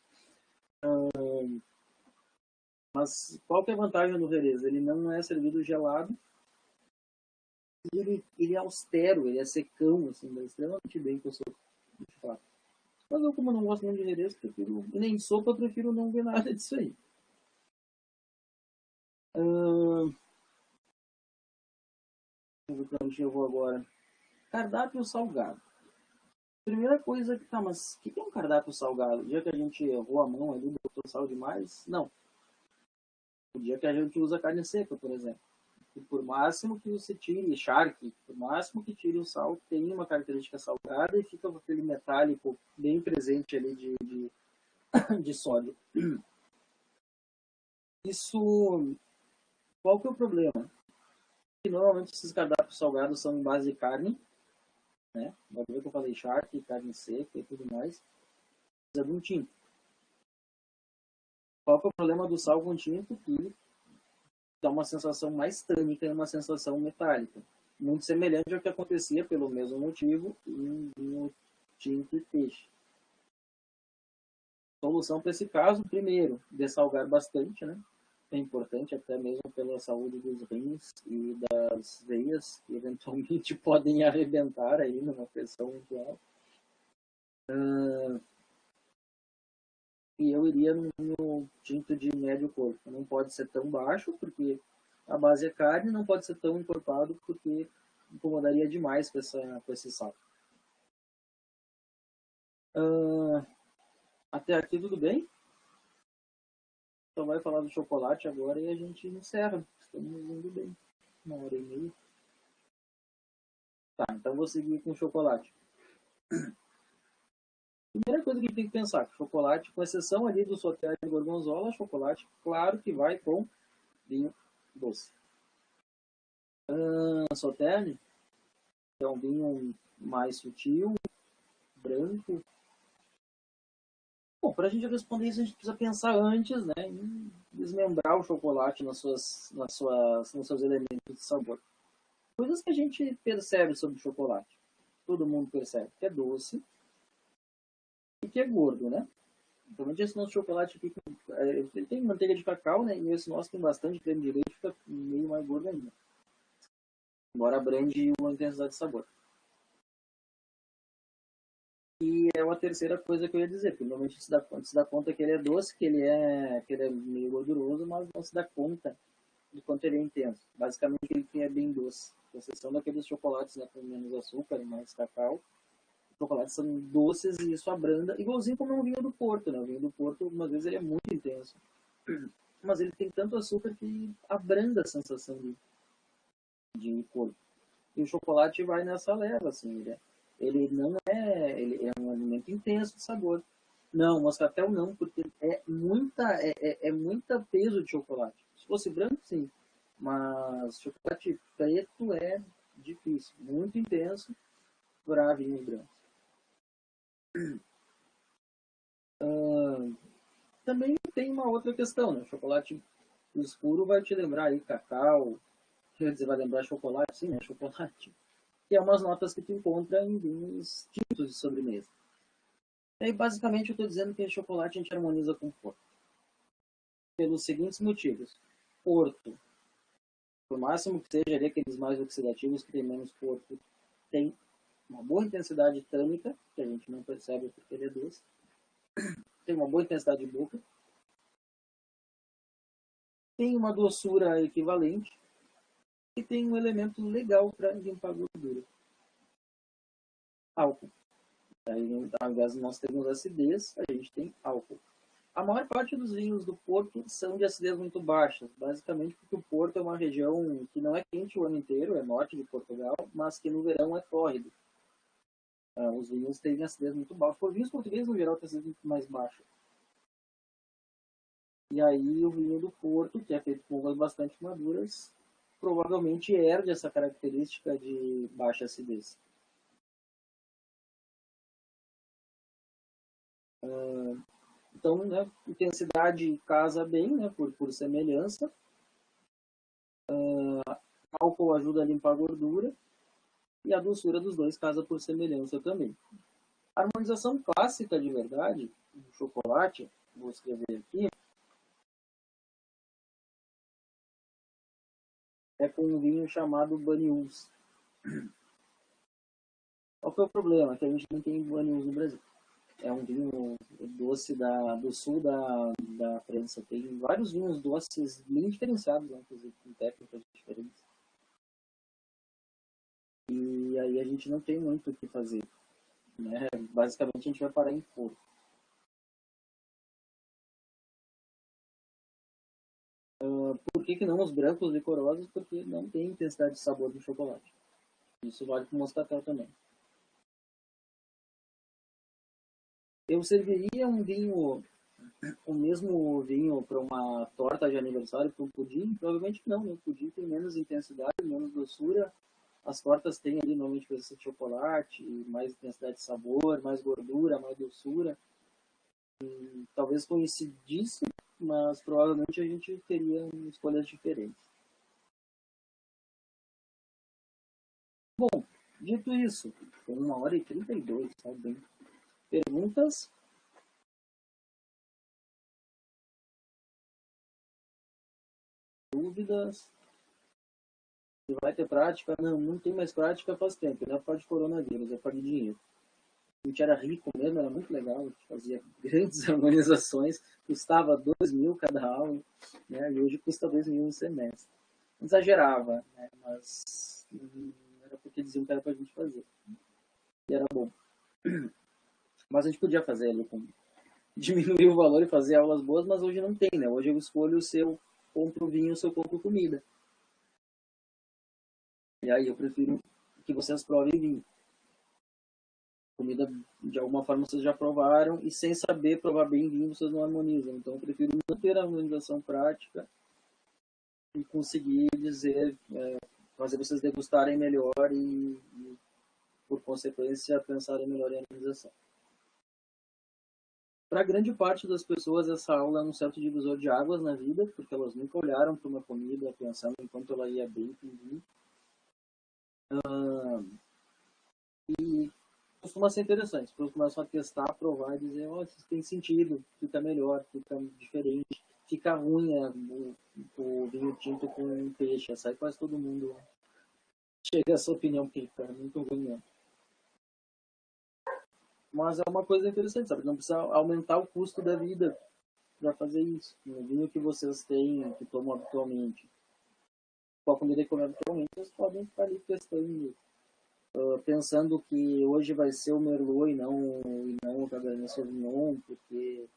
Mas qual que é a vantagem do Jerez? Ele não é servido gelado, ele é austero, ele é secão, assim, é extremamente bem com a sopa, de fato. Mas eu, como não gosto muito de Jerez, prefiro, nem sopa, eu prefiro não ver nada disso aí. Deixa eu ver pra onde eu vou agora. Cardápio salgado. Primeira coisa que tá, mas o que é um cardápio salgado? O dia que a gente errou a mão ali, botou sal demais? Não. O dia que a gente usa carne seca, por exemplo. E por máximo que você tire, charque, por máximo que tire o sal, tem uma característica salgada e fica com aquele metálico bem presente ali de sódio. Isso, qual que é o problema? Que normalmente esses cardápios salgados são em base de carne, né? Vai ver que eu falei charque, carne seca e tudo mais. Precisa de um tinto. Qual que é o problema do sal com tinto? Que dá uma sensação mais tânica e uma sensação metálica. Muito semelhante ao que acontecia, pelo mesmo motivo, em vinho tinto e peixe. Solução para esse caso, primeiro, dessalgar bastante, né? É importante até mesmo pela saúde dos rins e das veias, que eventualmente podem arrebentar aí numa pressão muito alta. E eu iria no tinto de médio corpo. Não pode ser tão baixo, porque a base é carne, não pode ser tão encorpado, porque incomodaria demais com esse sal. Até aqui tudo bem? Então vai falar do chocolate agora e a gente encerra. Estamos indo bem. 1 hora e meia. Tá, então vou seguir com chocolate. Primeira coisa que a gente tem que pensar, chocolate, com exceção ali do Sauternes e Gorgonzola, chocolate, claro que vai com vinho doce. Sauternes é um vinho mais sutil, branco. Bom, para a gente responder isso, a gente precisa pensar antes, né, em desmembrar o chocolate nos seus elementos de sabor. Coisas que a gente percebe sobre o chocolate. Todo mundo percebe que é doce e que é gordo, né? Principalmente esse nosso chocolate aqui, ele tem manteiga de cacau, né? E esse nosso tem bastante creme de leite, fica meio mais gordo ainda. Embora brande uma intensidade de sabor. E é uma terceira coisa que eu ia dizer, porque normalmente se dá conta que ele é doce, que ele é meio gorduroso, mas não se dá conta de quanto ele é intenso. Basicamente ele é bem doce, com exceção daqueles chocolates, né, com menos açúcar e mais cacau. Os chocolates são doces e isso abranda, igualzinho como é um vinho do Porto, né? O vinho do Porto, algumas vezes, ele é muito intenso. Mas ele tem tanto açúcar que abranda a sensação de corpo. E o chocolate vai nessa leva, assim, ele não é, ele é um alimento intenso de sabor. Não, moscatel não, porque é muita peso de chocolate. Se fosse branco, sim. Mas chocolate preto é difícil, muito intenso para vinhos brancos. Também tem uma outra questão, né? O chocolate escuro vai te lembrar aí cacau, quer dizer, vai lembrar chocolate, sim, né? Chocolate. Que é umas notas que tu encontra em vinhos tintos de sobremesa. E aí, basicamente, eu estou dizendo que chocolate a gente harmoniza com Porto. Pelos seguintes motivos. Porto, por máximo que seja ali aqueles mais oxidativos que tem menos Porto, tem uma boa intensidade tânica, que a gente não percebe porque ele é doce. Tem uma boa intensidade de boca. Tem uma doçura equivalente. E tem um elemento legal para limpar a gordura. Álcool. Aí, ao invés de nós termos acidez, a gente tem álcool. A maior parte dos vinhos do Porto são de acidez muito baixa, basicamente porque o Porto é uma região que não é quente o ano inteiro, é norte de Portugal, mas que no verão é tórrido. Os vinhos têm acidez muito baixa. Os vinhos portugueses, no geral, têm acidez muito mais baixa. E aí o vinho do Porto, que é feito com uvas bastante maduras, provavelmente herde essa característica de baixa acidez. Então, né, intensidade casa bem, né, por semelhança. Álcool ajuda a limpar a gordura. E a doçura dos dois casa por semelhança também. A harmonização clássica de verdade do chocolate, vou escrever aqui, é com um vinho chamado Banyuls. Qual que é o problema? Que a gente não tem Banyuls no Brasil. É um vinho doce do sul da França. Tem vários vinhos doces bem diferenciados, né, inclusive com técnicas diferentes. E aí a gente não tem muito o que fazer. Né? Basicamente a gente vai parar em Porto. Por que não os brancos licorosos? Porque não tem intensidade de sabor do chocolate. Isso vale para o moscatel também. Eu serviria um vinho, o mesmo vinho para uma torta de aniversário, para um pudim? Provavelmente não, né? O pudim tem menos intensidade, menos doçura. As tortas têm ali normalmente presença de chocolate, mais intensidade de sabor, mais gordura, mais doçura. Talvez coincidisse, mas provavelmente a gente teria escolhas diferentes. Bom, dito isso, foi 1h32, tá bem. Perguntas? Dúvidas? Se vai ter prática? Não, não tem mais prática faz tempo. Não é por causa de coronavírus, é por causa de dinheiro. A gente era rico mesmo, era muito legal. A gente fazia grandes harmonizações, custava 2.000 cada aula, né? E hoje custa 2.000 um semestre. Não exagerava, né? Mas era porque diziam que era pra gente fazer. E era bom. Mas a gente podia fazer ali com diminuir o valor e fazer aulas boas, mas hoje não tem, né? Hoje eu escolho se eu compro vinho ou se eu compro comida. E aí eu prefiro que vocês provem vinho. Comida, de alguma forma, vocês já provaram e sem saber provar bem vinho, vocês não harmonizam. Então eu prefiro não ter a harmonização prática e conseguir dizer, fazer vocês degustarem melhor e por consequência, pensarem melhor em harmonização. Para grande parte das pessoas, essa aula é um certo divisor de águas na vida, porque elas nunca olharam para uma comida pensando em quanto ela ia bem com vinho. E costuma ser interessante. As pessoas começam a testar, provar e dizer, oh, isso tem sentido, fica melhor, fica diferente, fica ruim o vinho tinto com peixe. Essa aí quase todo mundo chega a essa opinião, que fica muito ruim mesmo. Mas é uma coisa interessante, sabe? Não precisa aumentar o custo da vida para fazer isso. O vinho que vocês têm, que tomam habitualmente, com a comida que comem habitualmente, vocês podem ficar ali testando, pensando que hoje vai ser o Merlot e não o Cabernet Sauvignon, porque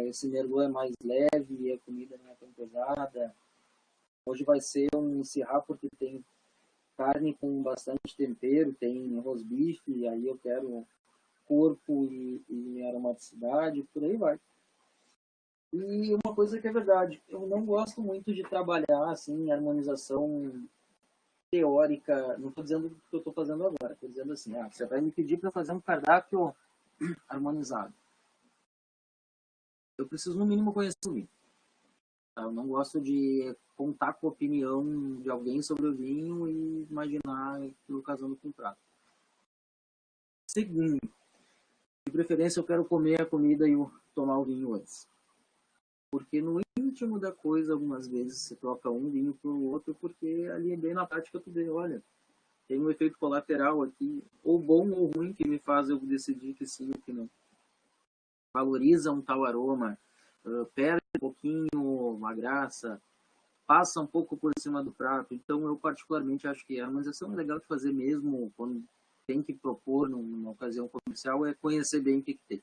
esse Merlot é mais leve e a comida não é tão pesada. Hoje vai ser um Syrah porque tem carne com bastante tempero, tem rosbife, e aí eu quero corpo e aromaticidade, por aí vai. E uma coisa que é verdade, eu não gosto muito de trabalhar assim em harmonização teórica. Não estou dizendo o que eu estou fazendo agora, estou dizendo assim, você vai me pedir para fazer um cardápio harmonizado. Eu preciso no mínimo conhecer o vinho. Eu não gosto de contar com a opinião de alguém sobre o vinho e imaginar aquilo casando com o prato. Segundo, preferência, eu quero comer a comida e tomar o vinho antes. Porque no íntimo da coisa, algumas vezes, você troca um vinho por outro, porque ali é bem na prática tu vê, olha, tem um efeito colateral aqui, ou bom ou ruim, que me faz eu decidir que sim ou que não. Valoriza um tal aroma, perde um pouquinho a graça, passa um pouco por cima do prato. Então, eu particularmente acho que a harmonização é legal de fazer mesmo quando tem que propor numa ocasião comercial, é conhecer bem o que tem.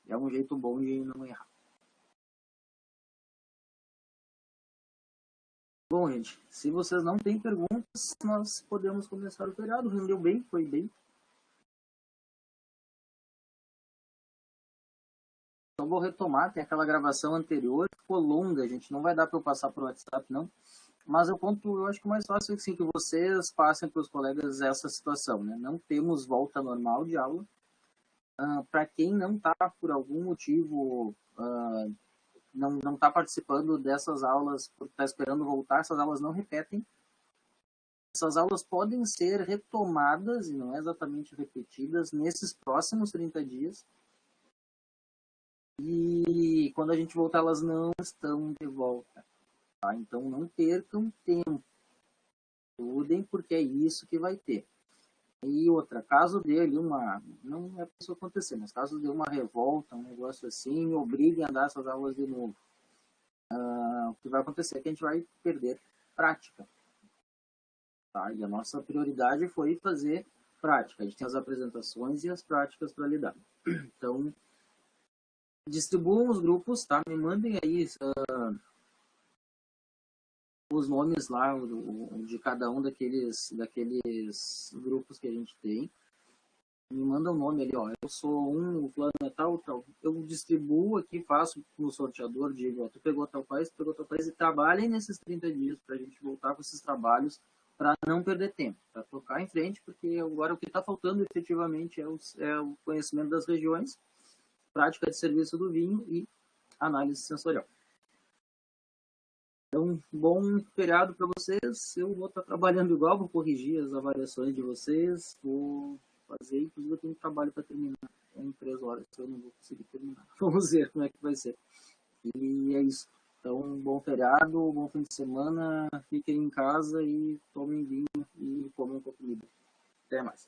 É um jeito bom de não errar. Bom, gente, se vocês não têm perguntas, nós podemos começar o feriado. Rendeu bem, foi bem. Então, vou retomar, tem aquela gravação anterior, ficou longa, gente, não vai dar para eu passar por WhatsApp, não. Mas eu conto, eu acho que o mais fácil é assim, que vocês passem para os colegas essa situação, né? Não temos volta normal de aula. Para quem não está, por algum motivo, não está participando dessas aulas, porque está esperando voltar, essas aulas não repetem. Essas aulas podem ser retomadas, e não é exatamente repetidas, nesses próximos 30 dias. E quando a gente voltar, elas não estão de volta. Tá? Então, não percam tempo. Estudem, porque é isso que vai ter. E outra, caso dê ali não é para isso acontecer, mas caso dê uma revolta, um negócio assim, obriguem a dar essas aulas de novo. O que vai acontecer é que a gente vai perder prática. Tá? E a nossa prioridade foi fazer prática. A gente tem as apresentações e as práticas para lidar. Então, distribuam os grupos, tá? Me mandem aí os nomes lá de cada um daqueles grupos que a gente tem. Me manda um nome ali, ó. Eu sou o plano é tal. Eu distribuo aqui, faço no sorteador, digo, ó, tu pegou tal país, e trabalhem nesses 30 dias para a gente voltar com esses trabalhos para não perder tempo, para tocar em frente, porque agora o que está faltando efetivamente é o conhecimento das regiões, prática de serviço do vinho e análise sensorial. Então, bom feriado para vocês. Eu vou estar trabalhando igual, vou corrigir as avaliações de vocês, vou fazer, inclusive eu tenho um trabalho para terminar em 3 horas, eu não vou conseguir terminar. Vamos ver como é que vai ser. E é isso. Então, bom feriado, bom fim de semana, fiquem em casa e tomem vinho e comam com comida. Até mais.